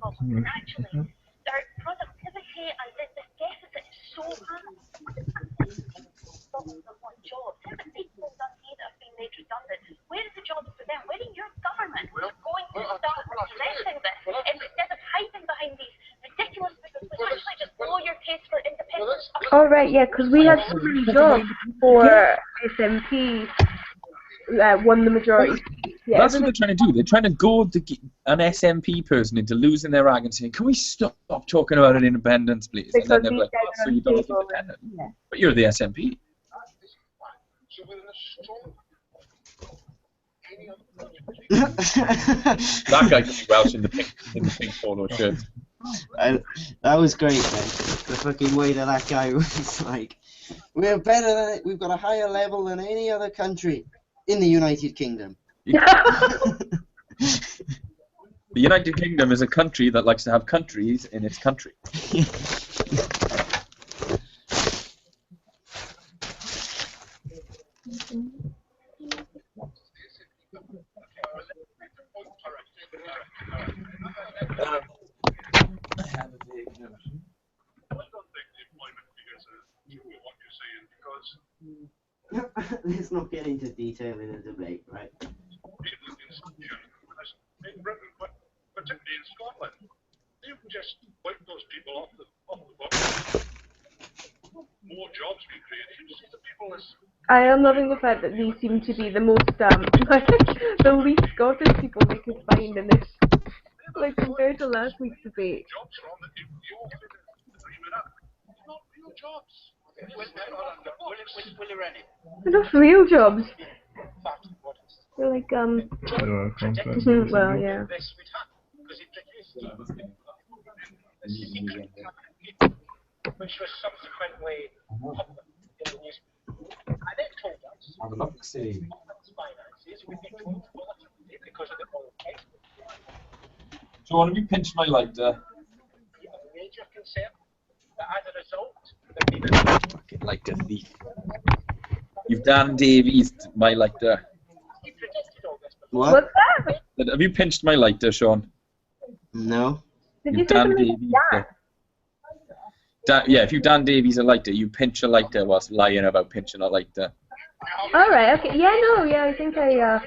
Actually, their productivity and the deficit is so high. Jobs. How many people in Dundee that have been made redundant? Where is the jobs for them? Where is your government going to start addressing this instead of hiding behind these ridiculous figures, which actually just blow your case for independence? Oh right, yeah, because we had so many jobs for SMP. won the majority. Yeah, That's what they're trying to do. They're trying to goad an SNP person into losing their rag and saying, "Can we stop talking about an independence, please?" And then they're like, "Oh, so you don't like independence? Yeah. But you're the SNP." So we're in a strong. That guy could be Welsh in the pink polo shirt. That was great, man. The fucking way that guy was like, we're better than we've got a higher level than any other country in the United Kingdom. The United Kingdom is a country that likes to have countries in its country. I have a big notion. I don't think the employment figures are true of what you're saying because Let's not get into detail in a debate, right? in Britain, but particularly in Scotland, they've just wiped those people off the books. More jobs being created. You see the people as I am loving the fact that these seem to be the most, the least Scottish people we could find in this. Like, compared to last week's debate. jobs from that you all dream it up. It's not real jobs. Willie Rennie. They're not real jobs. They're like, There are contracts. well, yeah. Which was subsequently published in the newspaper. And it told us finances would be told politically because of the politics. Sean, have you pinched my lighter? A major concern that as a result, there'd be Fucking lighter thief. You've Dan Davies my lighter. he predicted all this. What? What's that? Have you pinched my lighter, Sean? No. Did you You've say Dan something Davies. like that? Yeah, if you Dan Davies a lighter, you pinch a lighter whilst lying about pinching a lighter. Alright, okay. Yeah, no, yeah, I think I,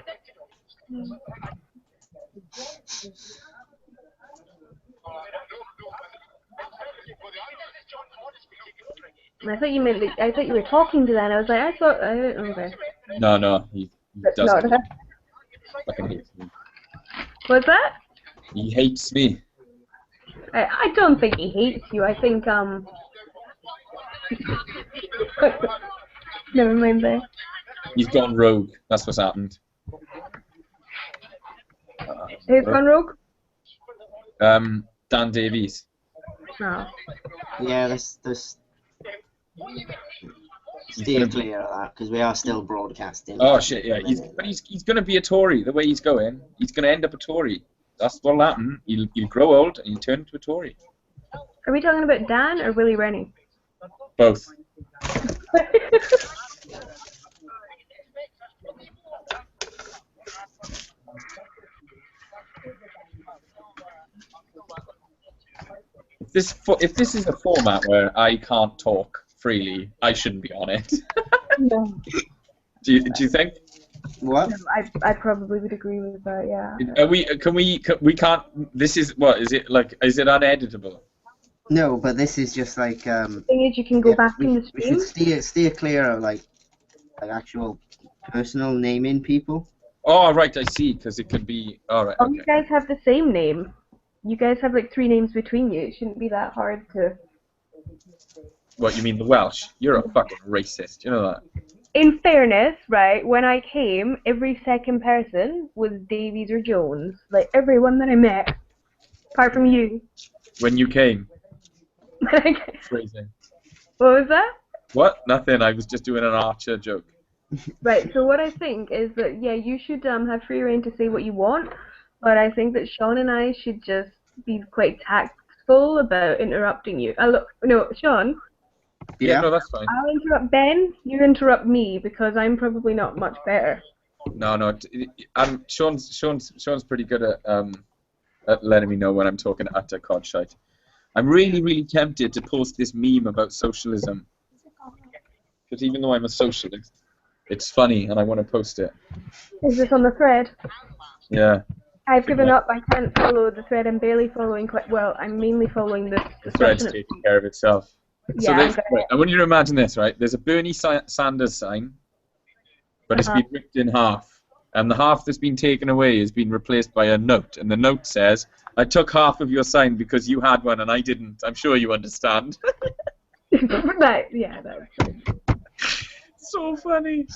I thought you meant that, I thought you were talking to that, and I was like, okay. No, he But doesn't. no, Fucking hates me. what's that? He hates me. I don't think he hates you, I think, never mind there. He's gone rogue. That's what's happened. Who's gone rogue? Dan Davies. No. Yeah, let's steer clear of that because we are still broadcasting. Oh shit, yeah. He's gonna be a Tory the way he's going. He's gonna end up a Tory. That's what'll happen. He'll grow old and he'll turn into a Tory. Are we talking about Dan or Willie Rennie? Both. If this is a format where I can't talk freely, I shouldn't be on it. No. Do you think? What? I probably would agree with that, yeah. We can't. This is what is it like? Is it uneditable? No, but this is just like The thing is, you can go back in the we stream. should steer clear of like actual personal naming people. Oh right, I see. Because it could be. All right. Oh, Okay. you guys have the same name. You guys have like 3 names between you. It shouldn't be that hard to. What you mean the Welsh? You're a fucking racist. You know that. In fairness, right, when I came, every second person was Davies or Jones. Like, everyone that I met. Apart from you. When you came. What Phrasing. was that? What? Nothing. I was just doing an Archer joke. Right, so what I think is that, yeah, you should have free reign to say what you want, but I think that Sean and I should just be quite tactful about interrupting you. No, Sean, Yeah, no, that's fine. I'll interrupt Ben, you interrupt me, because I'm probably not much better. No. Sean's pretty good at letting me know when I'm talking utter cod shite. I'm really, really tempted to post this meme about socialism. Because even though I'm a socialist, it's funny and I want to post it. Is this on the thread? Yeah. I've given up, I can't follow the thread, I'm barely following quite well. I'm mainly following the Thread's taking care of itself. Yeah, So right, I want you to imagine this, right? There's a Bernie Sanders sign, but it's been ripped in half. And the half that's been taken away has been replaced by a note. And the note says, I took half of your sign because you had one and I didn't. I'm sure you understand. That's true. So funny.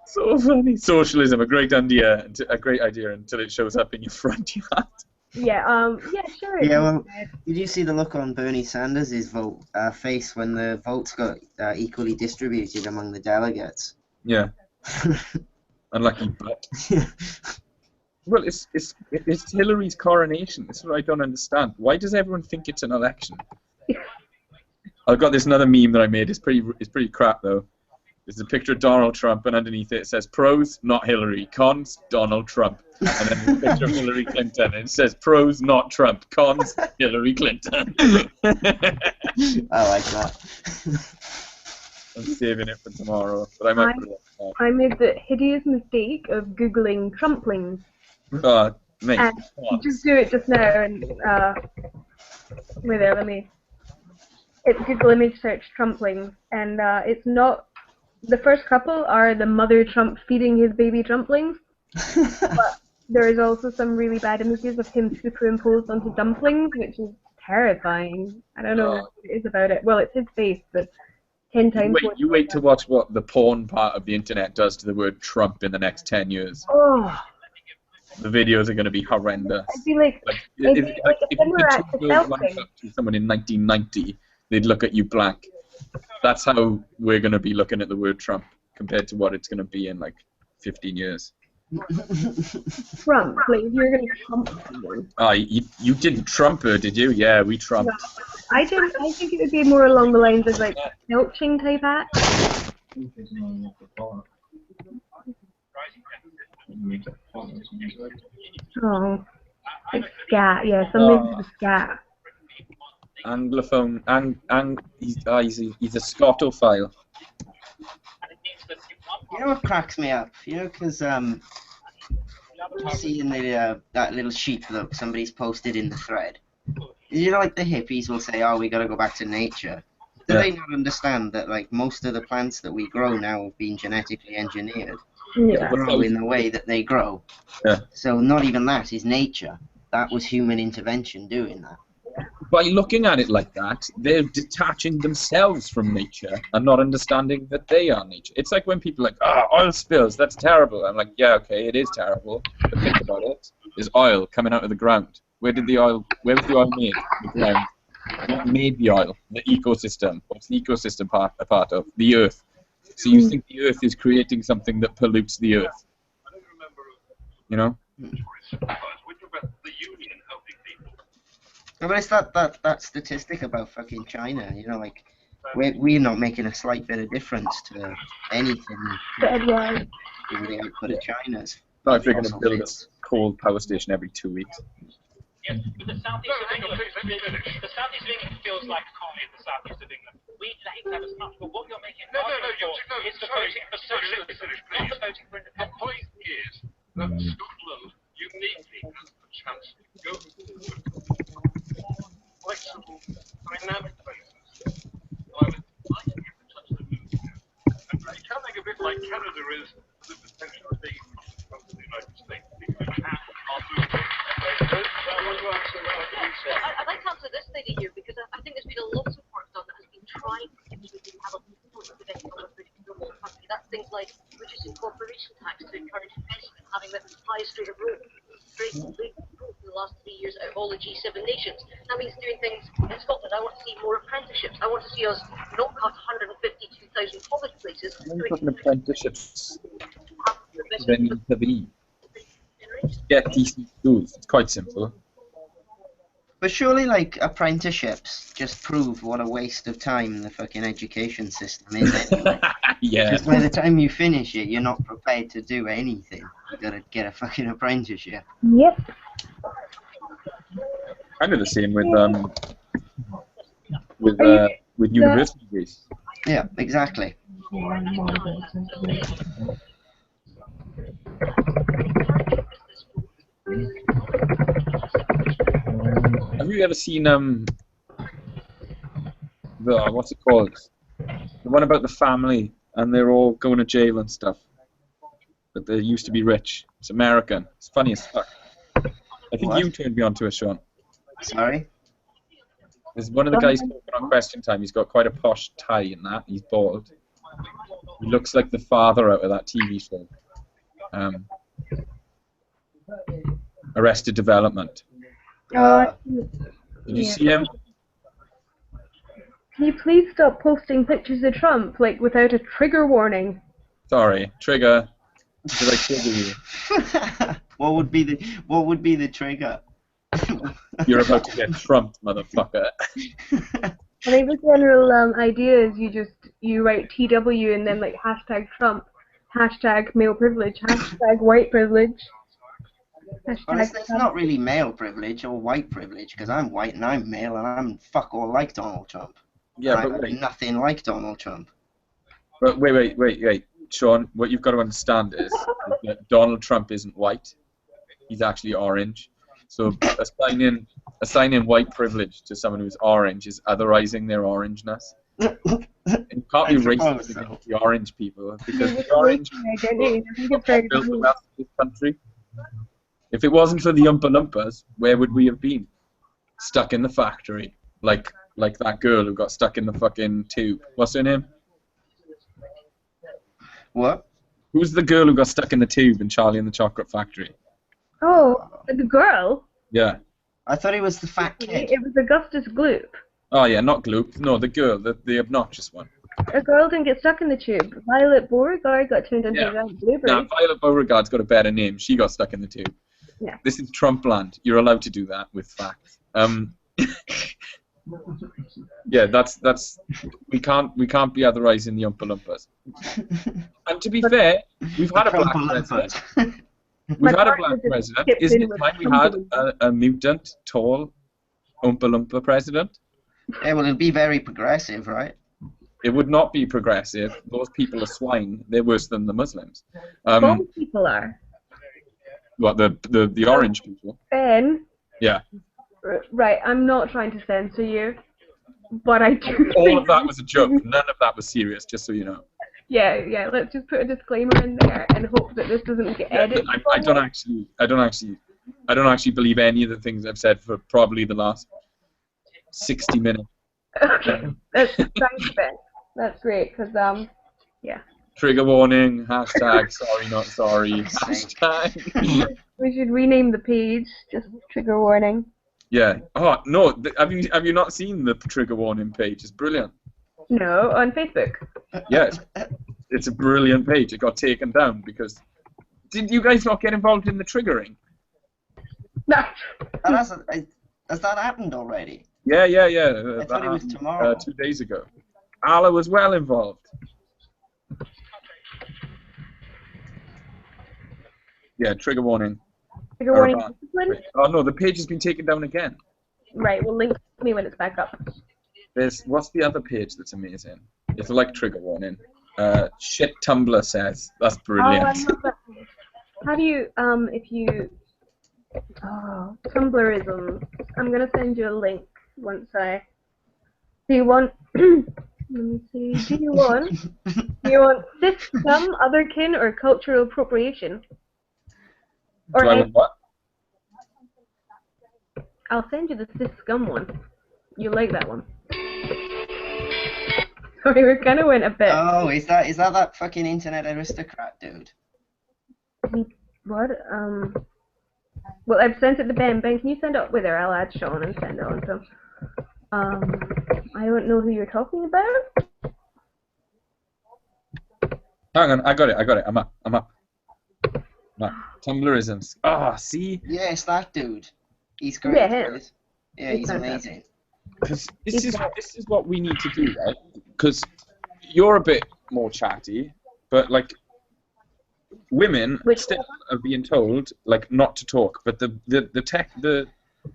So funny. Socialism, a great idea until it shows up in your front yard. Yeah, sure. Yeah, well, did you see the look on Bernie Sanders' face when the votes got equally distributed among the delegates? Yeah. Unlucky butt. Well, it's Hillary's coronation. That's what I don't understand. Why does everyone think it's an election? I've got this another meme that I made. It's pretty crap though. There's a picture of Donald Trump, and underneath it says pros, not Hillary, cons, Donald Trump. And then a picture of Hillary Clinton, and it says pros, not Trump, cons, Hillary Clinton. I like that. I'm saving it for tomorrow, but I might put it up. I made the hideous mistake of Googling Trumplings. Mate, and just do it just now, and wait there, it's Google image search Trumplings, and it's not. The first couple are the mother Trump feeding his baby Trumplings, but there is also some really bad images of him superimposed onto dumplings, which is terrifying. I don't know what it is about it. Well, it's his face, but 10 times more. You wait to watch what the porn part of the internet does to the word Trump in the next 10 years. Oh. The videos are going to be horrendous. I feel like if the two girls lined up to someone in 1990, they'd look at you blank. That's how we're going to be looking at the word Trump compared to what it's going to be in like 15 years. Trump, like you're going to Trump someone. You didn't Trump her, did you? Yeah, we Trumped. No, I think it would be more along the lines of like belching type act. Oh, it's scat. Yeah, something with scat. Anglophone, he's a Scotophile. You know what cracks me up? You know, because seeing that little sheep that somebody's posted in the thread. You know, like the hippies will say, "Oh, we got to go back to nature." Do they not understand that like most of the plants that we grow now have been genetically engineered to grow in the way that they grow? Yeah. So not even that is nature. That was human intervention doing that. By looking at it like that, they're detaching themselves from nature and not understanding that they are nature. It's like when people are like, oil spills, that's terrible. I'm like, yeah, okay, it is terrible. But think about it. There's oil coming out of the ground. Where was the oil made? The ground. What made the oil? The ecosystem. What's the ecosystem a part of? The earth. So you think the earth is creating something that pollutes the earth. You know? But it's that statistic about fucking China, you know, like we're not making a slight bit of difference to anything in the output of China's. No, if they're going to build a coal power station every 2 weeks. Yes, but the southeast of England, feels like a colony of the southeast of England. We hate to have a snap, but what you're making is the voting for socialism, not the voting for independence. The point is that Scotland uniquely has the chance to go forward flexible, dynamic basis. I would like to touch the moon. And I can think a bit like Canada is the potential of being the United States. I'd like to answer this lady here because I think there's been a lot of work done that has been trying to have a renewable economy. That's things like reducing corporation tax to encourage investment, having the highest rate of growth in the last 3 years out of all the G7 nations. That means doing things in Scotland. I want to see more apprenticeships. I want to see us not cut 152,000 college places. Talking apprenticeships. Then you have get decent schools. It's quite simple. But surely, like, apprenticeships just prove what a waste of time the fucking education system is anyway. Yeah. Because by the time you finish it, you're not prepared to do anything. You gotta get a fucking apprenticeship. Yep. Kind of the same with university degrees. Yeah, exactly. Have you ever seen what's it called? The one about the family and they're all going to jail and stuff. but they used to be rich. It's American. It's funny as fuck. I think What? you turned me on to it, Sean. Sorry? There's one of the guys talking on Question Time. He's got quite a posh tie in that. He's bald. He looks like the father out of that TV show. Arrested Development. Did you see him? Can you please stop posting pictures of Trump, like, without a trigger warning? Sorry, trigger. Did I trigger you? What would be the trigger? You're about to get trumped, motherfucker. I think the general idea is you write TW and then like hashtag Trump, hashtag male privilege, hashtag white privilege. Well, it's not really male privilege or white privilege, because I'm white and I'm male and I'm fuck all like Donald Trump. Yeah, and but I'm nothing like Donald Trump. But wait, Sean. What you've got to understand is that Donald Trump isn't white. He's actually orange. So assigning white privilege to someone who's orange is otherizing their orangeness. You can't be racist against the orange people, because the orange people built the rest of this country. If it wasn't for the Oompa Loompas, where would we have been? Stuck in the factory, like that girl who got stuck in the fucking tube. What's her name? What? Who's the girl who got stuck in the tube in Charlie and the Chocolate Factory? Oh, the girl? Yeah. I thought he was the fat kid. It was Augustus Gloop. Oh yeah, not Gloop. No, the girl, the obnoxious one. A girl didn't get stuck in the tube. Violet Beauregard got turned into a giant blueberry. Nah, Violet Beauregard's got a better name. She got stuck in the tube. Yeah. This is Trumpland. You're allowed to do that with facts. Yeah, that's we can't be otherizing the Oompa Loompas. And to be fair, we've had a black president. We've had a black president. Isn't it time we had a mutant, tall Oompa Loompa president? Yeah, well, it'd be very progressive, right? It would not be progressive. Those people are swine. They're worse than the Muslims. Most people are. What, the orange people? Ben. Yeah. Right, I'm not trying to censor you, but I do. All of that was a joke. None of that was serious, just so you know. Yeah. Let's just put a disclaimer in there and hope that this doesn't get edited. I don't actually believe any of the things I've said for probably the last 60 minutes. Okay, thanks, Ben. That's great, because yeah. Trigger warning. Hashtag sorry not sorry. Hashtag. We should rename the page. Just trigger warning. Yeah. Oh no. Have you not seen the trigger warning page? It's brilliant. No, on Facebook. Yes. It's a brilliant page. It got taken down because. Did you guys not get involved in the triggering? No. Has that happened already? Yeah. I thought it was tomorrow. 2 days ago. Ala was well involved. Yeah, trigger warning. Trigger warning discipline? Oh no, the page has been taken down again. Right, well link to me when it's back up. What's the other page that's amazing? It's like trigger warning. Shit Tumblr says. That's brilliant. Oh, I love that page. How do you, if you... Oh, Tumblrism. I'm going to send you a link once I... Do you want... Let me see. Do you want system, otherkin, or cultural appropriation? Or do I want what? I'll send you the cis-scum one. You like that one. Sorry, we kind of went a bit... Oh, is that fucking internet aristocrat dude? What? Well, I've sent it to Ben. Ben, can you send it with her? I'll add Sean and send it on to him. I don't know who you're talking about. Hang on, I got it. I'm up. No, Tumblrisms. Ah, see? Yes, that dude. He's great. Yeah, he's amazing. Because this is what we need to do, right? Because you're a bit more chatty, but like women still are being told like not to talk. But the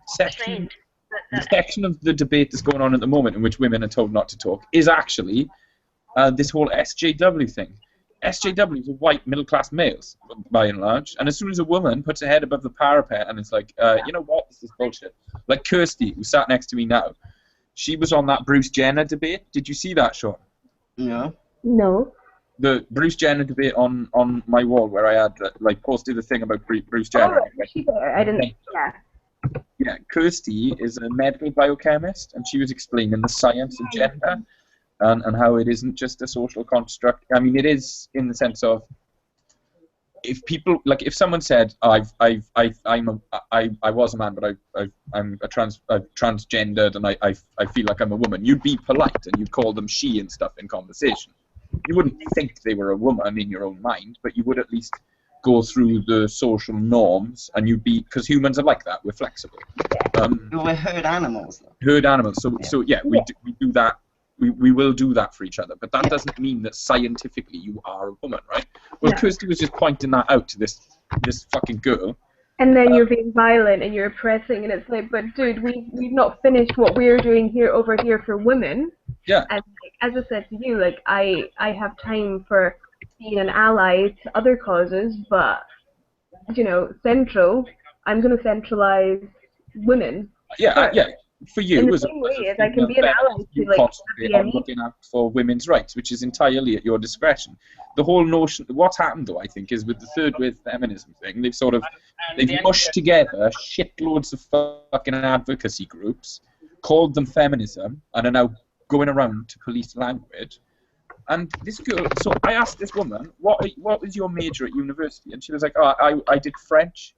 section of the debate that's going on at the moment in which women are told not to talk is actually this whole SJW thing. SJWs are white middle-class males, by and large, and as soon as a woman puts her head above the parapet and it's like, you know what, this is bullshit. Like Kirsty, who sat next to me now, she was on that Bruce Jenner debate. Did you see that, Sean? No. No. the Bruce Jenner debate on my wall where I had like posted a thing about Bruce Jenner. Oh, was she there? I didn't. Yeah. Yeah, Kirsty is a medical biochemist, and she was explaining the science of gender and how it isn't just a social construct. I mean, it is in the sense of if people like if someone said I was a man, but I'm transgendered and I feel like I'm a woman, you'd be polite and you'd call them she and stuff in conversation. You wouldn't think they were a woman in your own mind, but you would at least go through the social norms, and you'd be, because humans are like that, we're flexible. We're herd animals, though. Herd animals. So we do that. We will do that for each other, but that doesn't mean that scientifically you are a woman, right? Well, Kirsty was just pointing that out to this fucking girl. And then you're being violent and you're oppressing, and it's like, but dude, we've not finished what we're doing over here for women. Yeah. And like, as I said to you, like I have time for being an ally to other causes, but you know, I'm going to centralize women. Yeah, yeah. For you, in the same way as I can be an ally to like concentrate on looking out for women's rights, which is entirely at your discretion. The whole notion, what's happened though, I think, is with the third wave feminism thing, they've mushed together shitloads of fucking advocacy groups, called them feminism, and are now going around to police language. And this girl, so I asked this woman, what was your major at university? And she was like, oh, I did French.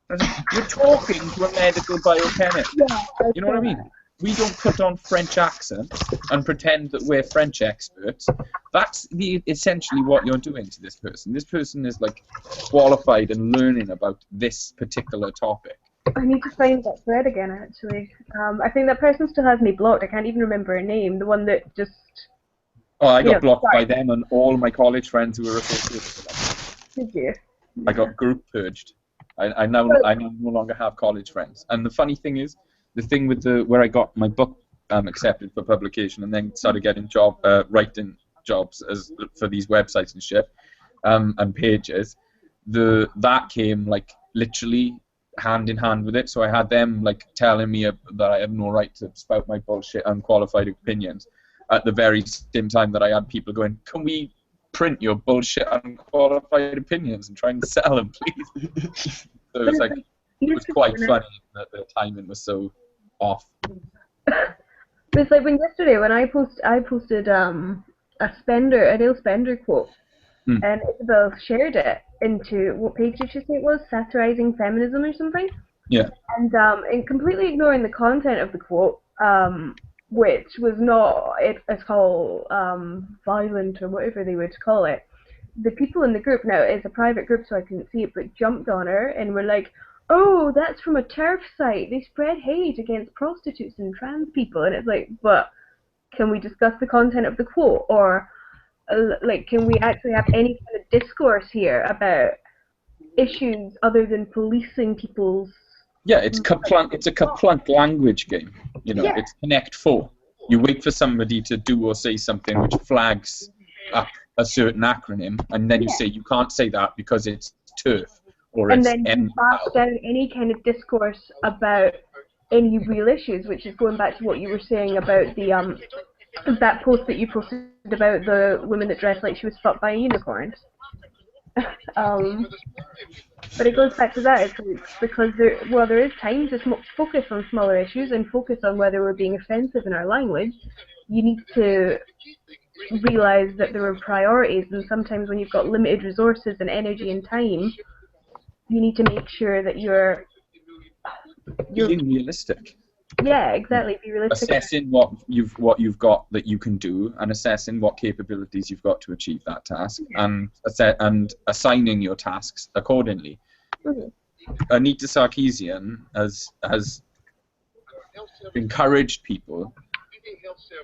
I was like, you're talking to a medical biochemist. Yeah, you know what I mean? We don't put on French accents and pretend that we're French experts. That's essentially what you're doing to this person. This person is like qualified and learning about this particular topic. I need to find that thread again, actually. I think that person still has me blocked. I can't even remember her name. The one that just... Oh, I got blocked by them and all my college friends who were associated with them. Did you? I got group purged. I no longer have college friends. And the funny thing is, the thing with where I got my book accepted for publication and then started getting writing jobs for these websites and shit and pages, that came like literally hand in hand with it. So I had them like telling me that I had no right to spout my bullshit unqualified opinions at the very same time that I had people going, can we print your bullshit unqualified opinions and try and sell them, please? So it was like, it was quite funny that the timing was so off. It's like yesterday when I posted a Neil Spender quote, and Isabel shared it into, what page did she say it was? Satirizing Feminism or something? Yeah. And completely ignoring the content of the quote, which was not it's called violent or whatever they would call it. The people in the group, now it's a private group so I couldn't see it, but jumped on her and were like, oh, that's from a TERF site. They spread hate against prostitutes and trans people. And it's like, but can we discuss the content of the quote? Or like, can we actually have any kind of discourse here about issues other than policing people's... Yeah, it's a Kaplunk language game. You know, It's Connect 4. You wait for somebody to do or say something which flags up a certain acronym, and then you say you can't say that because it's TERF or and it's then you pass down any kind of discourse about any real issues, which is going back to what you were saying about the that post that you posted about the woman that dressed like she was fucked by a unicorn. But it goes back to that. It's because there is time to focus on smaller issues and focus on whether we're being offensive in our language. You need to realize that there are priorities, and sometimes when you've got limited resources and energy and time, you need to make sure that you're being realistic. Yeah, exactly. Be realistic. Assessing what you've got that you can do, and assessing what capabilities you've got to achieve that task, and assigning your tasks accordingly. Anita Sarkeesian has encouraged people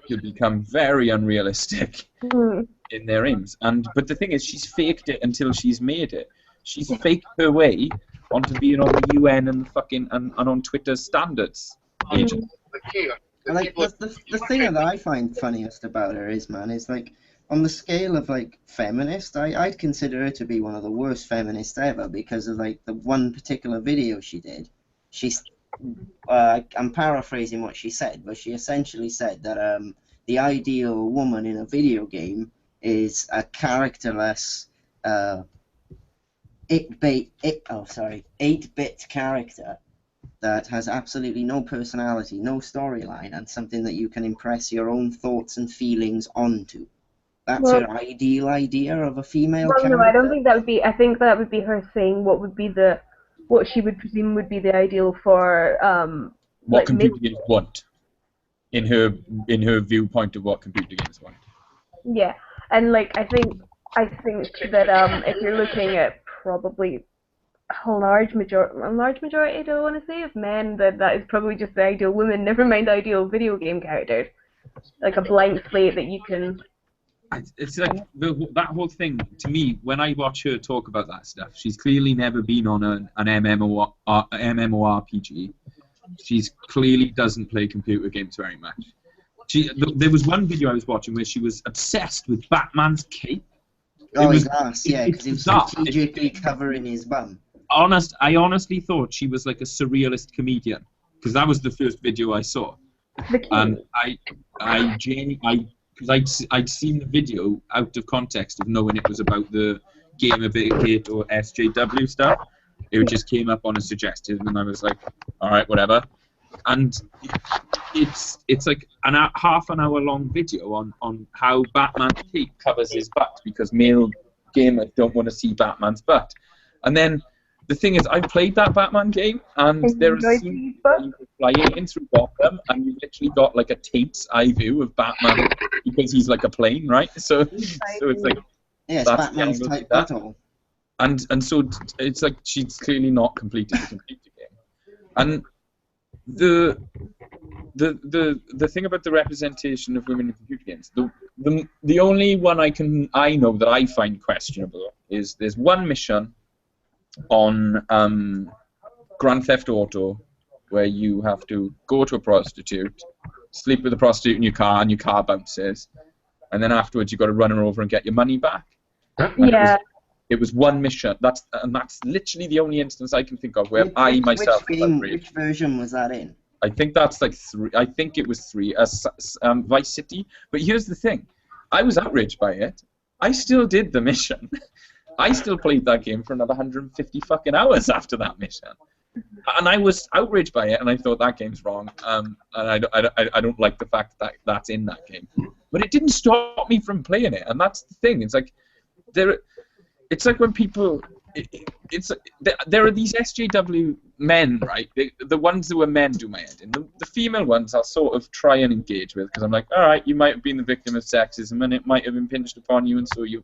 to become very unrealistic in their aims. But the thing is, she's faked it until she's made it. She's faked her way onto being on the UN and fucking and on Twitter's standards. And like the thing that I find funniest about her is, man, is like on the scale of like feminist, I'd consider her to be one of the worst feminists ever because of like the one particular video she did. I'm paraphrasing what she said, but she essentially said that the ideal woman in a video game is a characterless 8-bit character that has absolutely no personality, no storyline, and something that you can impress your own thoughts and feelings onto. That's her ideal idea of a female character. No, I don't think that would be. I think that would be her saying what she would presume would be the ideal for what computer games want, in her viewpoint of what computer games want. Yeah, and like I think that if you're looking at probably a large majority, I don't want to say, of men, that is probably just the ideal woman. Never mind the ideal video game characters, like a blank slate that you can. It's like that whole thing to me. When I watch her talk about that stuff, she's clearly never been on an MMORPG. She clearly doesn't play computer games very much. There was one video I was watching where she was obsessed with Batman's cape. His ass, yeah, because he was strategically covering his bum. I honestly thought she was like a surrealist comedian, because that was the first video I saw. And because I'd seen the video out of context of knowing it was about the Gamergate or SJW stuff. It just came up on a suggestion, and I was like, all right, whatever. And it's like half an hour long video on how Batman's cape covers his butt, because male gamers don't want to see Batman's butt. And then the thing is, I played that Batman game, and there are scenes where you can fly in through Gotham, and you've literally got like a tape's eye view of Batman because he's like a plane, right? So it's like it's Batman's type battle. And so it's like she's clearly not completed the computer game. And the thing about the representation of women in computer games, the only one I know that I find questionable is there's one mission on Grand Theft Auto where you have to go to a prostitute, sleep with a prostitute in your car, and your car bounces, and then afterwards you've got to run her over and get your money back. Yeah. It was one mission. That's literally the only instance I can think of where I myself. Which version was that in? I think that's like 3. I think it was 3. Vice City. But here's the thing: I was outraged by it. I still did the mission. I still played that game for another 150 fucking hours after that mission, and I was outraged by it. And I thought that game's wrong. And I don't like the fact that that's in that game. But it didn't stop me from playing it, and that's the thing. It's like it's like when people, there are these SJW men, right? The ones who are men do my head in. The female ones I'll sort of try and engage with, because I'm like, all right, you might have been the victim of sexism, and it might have impinged upon you, and so you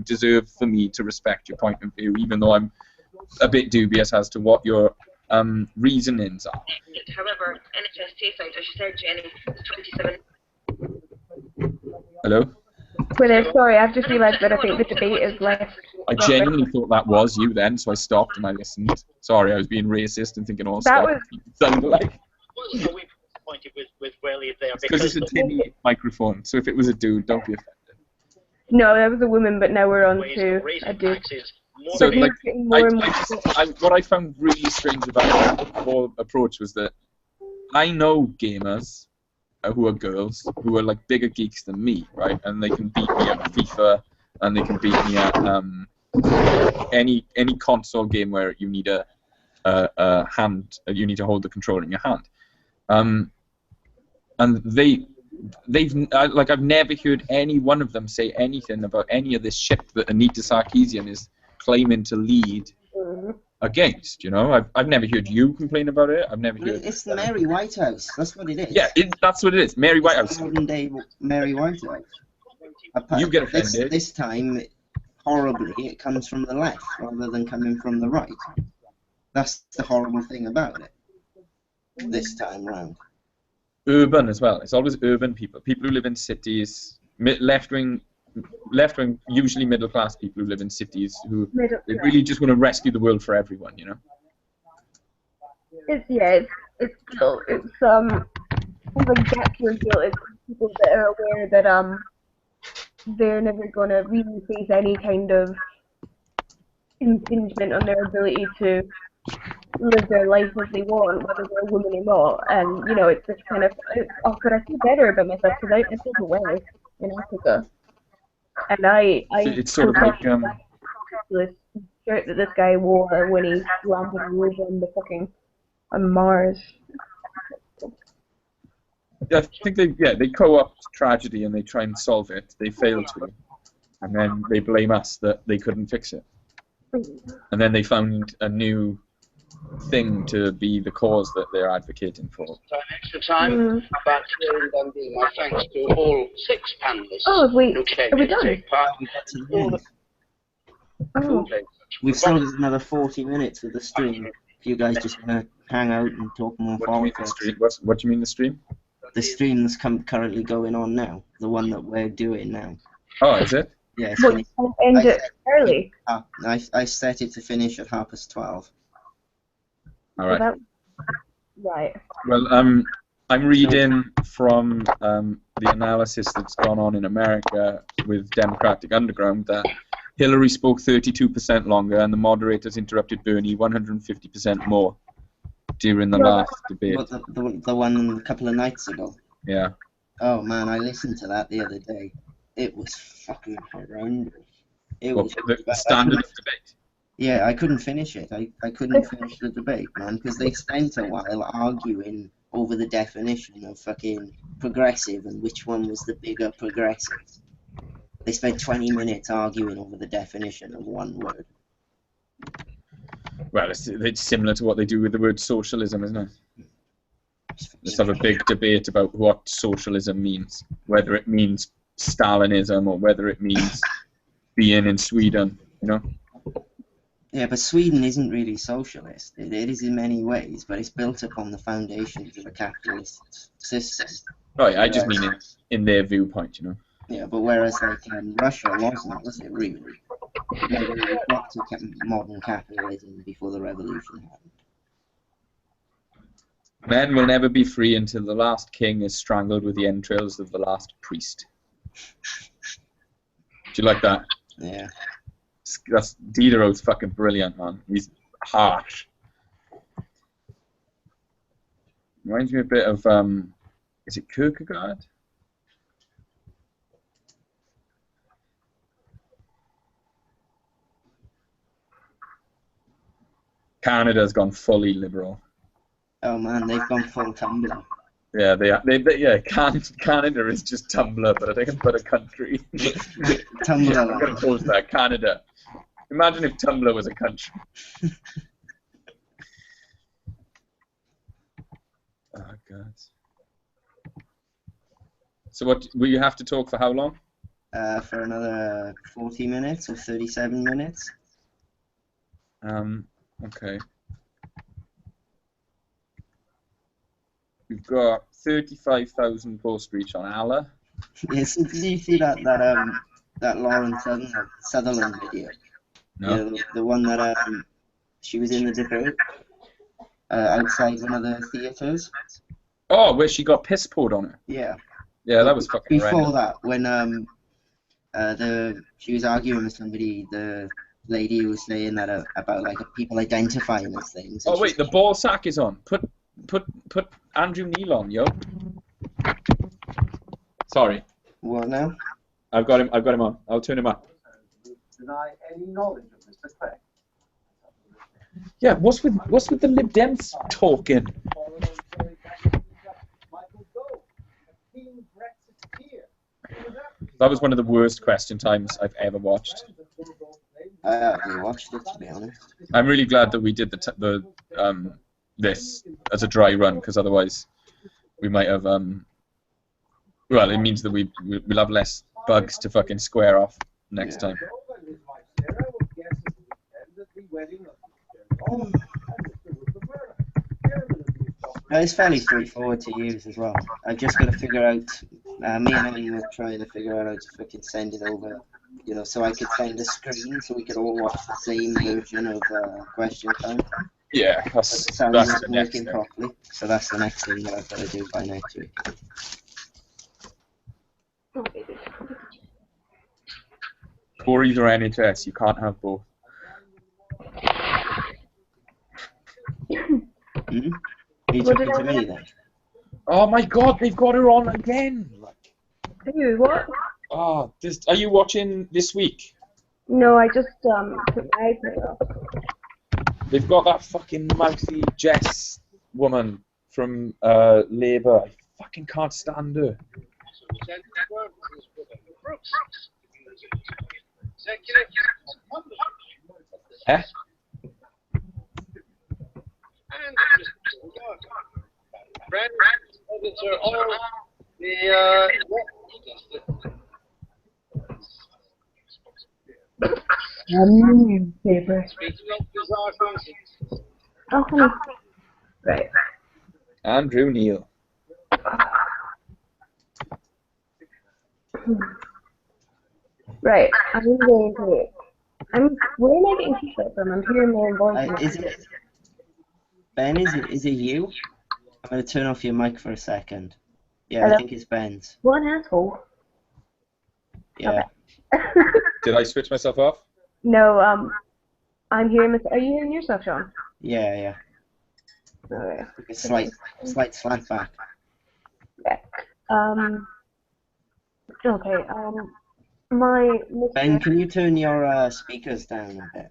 deserve for me to respect your point of view, even though I'm a bit dubious as to what your reasonings are. However, NHS side, as you said, Jenny, is 27. Hello? Well, sorry, I've just realised that I think the debate is left. I genuinely thought that was you then, so I stopped and I listened. Sorry, I was being racist and thinking, oh, stop. It sounded like. Well, are we disappointed with Welly there? Because it's a tinny microphone, so if it was a dude, don't be offended. No, that was a woman, but now we're on to a dude. So, like, what I found really strange about the whole approach was that I know gamers who are girls who are like bigger geeks than me, right? And they can beat me at FIFA, and they can beat me at any console game where you need a hand, you need to hold the controller in your hand. And they've like, I've never heard any one of them say anything about any of this shit that Anita Sarkeesian is claiming to lead against, you know. I've never heard you complain about it. I've never heard. It's the Mary Whitehouse. That's what it is. Yeah, that's what it is. Mary Whitehouse. Modern day Mary Whitehouse. You get offended. This time, horribly, it comes from the left rather than coming from the right. That's the horrible thing about it. This time round. Urban as well. It's always urban people. People who live in cities. Left wing, usually middle class people who live in cities who they really just want to rescue the world for everyone, you know. It's guilt. It's like Jack's guilt. It's people that are aware that they're never gonna really face any kind of impingement on their ability to live their life as they want, whether they're a woman or not. And you know, it's this kind of, oh, could I feel better about myself because I feel away in Africa. And I It's sort of like this shirt that this guy wore when he landed on Mars. I think they co-opt tragedy and they try and solve it. They fail to, and then they blame us that they couldn't fix it. And then they found a new thing to be the cause that they're advocating for. So extra time back here in Dundee. My thanks to all 6 panelists who came we to done? take part. We've still got another 40 minutes of the stream. If you guys just want to hang out and talk more politics. What do you mean the stream? The stream that's currently going on now. The one that we're doing now. Oh, is it? Yeah, it's What, end it early? I set it to finish at 12:30. All right. Right. Well, I'm reading from the analysis that's gone on in America with Democratic Underground that Hillary spoke 32% longer and the moderators interrupted Bernie 150% more during the last debate. What, the one a couple of nights ago? Yeah. Oh man, I listened to that the other day. It was fucking horrendous. It was the standard of debate. Yeah, I couldn't finish it. I couldn't finish the debate, man, because they spent a while arguing over the definition of fucking progressive and which one was the bigger progressive. They spent 20 minutes arguing over the definition of one word. Well, it's similar to what they do with the word socialism, isn't it? Let's have a big debate about what socialism means, whether it means Stalinism or whether it means being in Sweden, you know? Yeah, but Sweden isn't really socialist. It is in many ways, but it's built upon the foundations of a capitalist system. Right, I just mean in their viewpoint, you know? Yeah, but whereas like Russia wasn't, was it really? They got to modern capitalism before the revolution happened. Men will never be free until the last king is strangled with the entrails of the last priest. Do you like that? Yeah. Diderot's fucking brilliant, man. He's harsh. Reminds me a bit of, is it Kierkegaard? Canada's gone fully liberal. Oh man, they've gone full Tumblr. Yeah, yeah. Canada is just Tumblr, but I think it's but a country. Tumblr. I'm gonna pause that. Canada. Imagine if Tumblr was a country. Oh god. So what will you have to talk for how long? For another 40 minutes or 37 minutes. Okay. We've got 35,000 post reach on Allah. Yes, did you see that Lauren Sutherland video? No. Yeah, the one that she was in the debate outside one of the theatres. Oh, where she got piss poured on her. Yeah. Yeah, that was fucking Before horrendous. that, when she was arguing with somebody, the lady was saying that about like people identifying as things. Oh wait, the ball sack is on. Put Andrew Neil on, yo. Sorry. What now? I've got him on. I'll turn him up. Deny any knowledge of Mr. Craig. Yeah, what's with the Lib Dems talking? That was one of the worst question times I've ever watched. I haven't watched it, to be honest. I'm really glad that we did this as a dry run, because otherwise we might have well, it means that we'll have less bugs to fucking square off next time. It's fairly straightforward to use as well. I've just got to figure out. Me and Annie were trying to figure out how to fucking send it over, you know, so I could send a screen so we could all watch the same version of question time. Yeah, that's the next thing. Properly. So that's the next thing that I've got to do by next week. Tories or NHS, you can't have both. Are you talking to me then? Oh my god, they've got her on again! Who? What? Oh, are you watching This Week? No, I just took my iPad off. They've got that fucking mouthy Jess woman from Labour. I fucking can't stand her. Eh? Paper. Oh, honey. Right. Andrew Neil. Right. I'm going to. Where am I getting t-shirts from? I'm hearing my own voice. Is it Ben? Is it you? I'm gonna turn off your mic for a second. Yeah, Hello? I think it's Ben's. What an asshole. Yeah. Okay. Did I switch myself off? No, I'm hearing are you hearing yourself, Sean? Yeah. Okay. A slight slant back. Okay. Okay, my Ben, Mr. can you turn your speakers down a bit?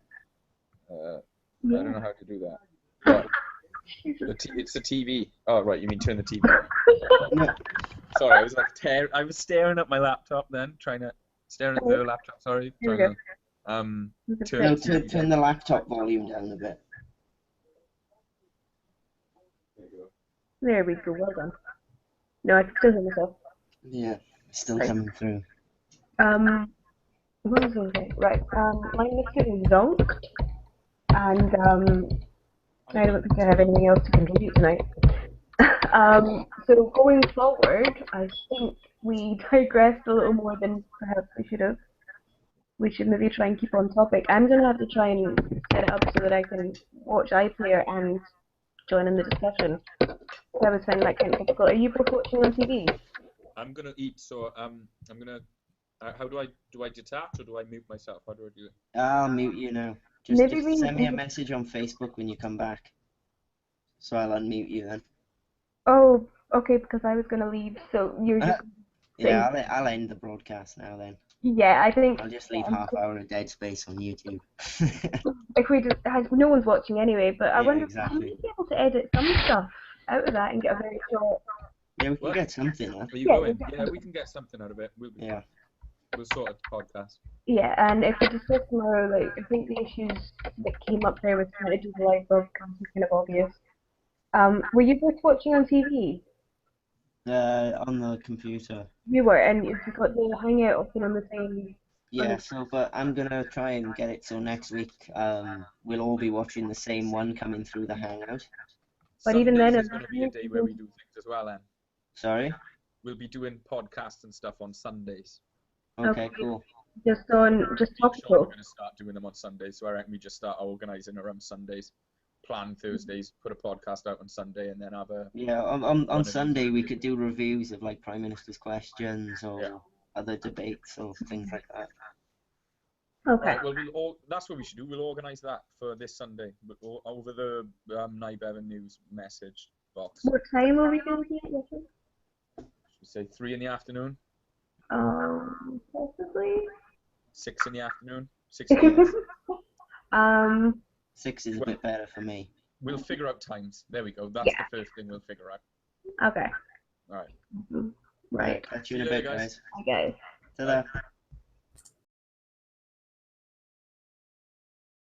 I don't know how to do that. What? It's the TV. Oh, right, you mean turn the TV on. No. Sorry, I was staring at my laptop then, staring at the laptop, sorry. Here we go. Turn No, the TV turn the laptop volume down a bit. There we go, well done. No, I can still hear myself. Yeah, still coming through. What was I going to say? Right, my Mr. is Zonk, and, I don't think I have anything else to contribute tonight. So going forward, I think we digressed a little more than perhaps we should have. We should maybe try and keep on topic. I'm going to have to try and set it up so that I can watch iPlayer and join in the discussion. I was finding that kind of difficult. Are you both watching on TV? I'm gonna eat, so I'm gonna. How do I detach or do I mute myself? How do I do it? I'll mute you now. Just send me a message on Facebook when you come back. So I'll unmute you then. Oh, okay, because I was going to leave, so you're just... Yeah, I'll end the broadcast now then. Yeah, I think... I'll just leave half hour of dead space on YouTube. If we just... No one's watching anyway, but I wonder exactly. if we might be able to edit some stuff out of that and get a very short... Yeah, we can get something. Huh? Are you going? Yeah, we can get something out of it. We'll sort a podcast. Yeah, and if we discuss tomorrow, like, I think the issues that came up there with trying to do the live broadcast is kind of obvious. Were you both watching on TV? On the computer. You were, and you've got the Hangout open on the same... Yeah, but I'm gonna try and get it so next week we'll all be watching the same one coming through the Hangout. But even then... There's going to be a day where we do things as well, then. Sorry? We'll be doing podcasts and stuff on Sundays. Okay, cool. Just topical. We're going to start doing them on Sundays, so I reckon we just start organising around Sundays. Plan Thursdays, put a podcast out on Sunday, and then have a... Yeah, on Sunday we could do reviews of like Prime Minister's questions or other debates or things like that. Okay. Right, well, that's what we should do. We'll organise that for this Sunday over the Nye Bevan News message box. What time will we do it? Should we say 3 in the afternoon? Possibly. 6 in the afternoon? 6 p.m. 6 is a bit better for me. We'll figure out times. There we go. That's the first thing we'll figure out. Okay. All right. Right. Catch you in a bit, guys. Bye, guys. Ta-da.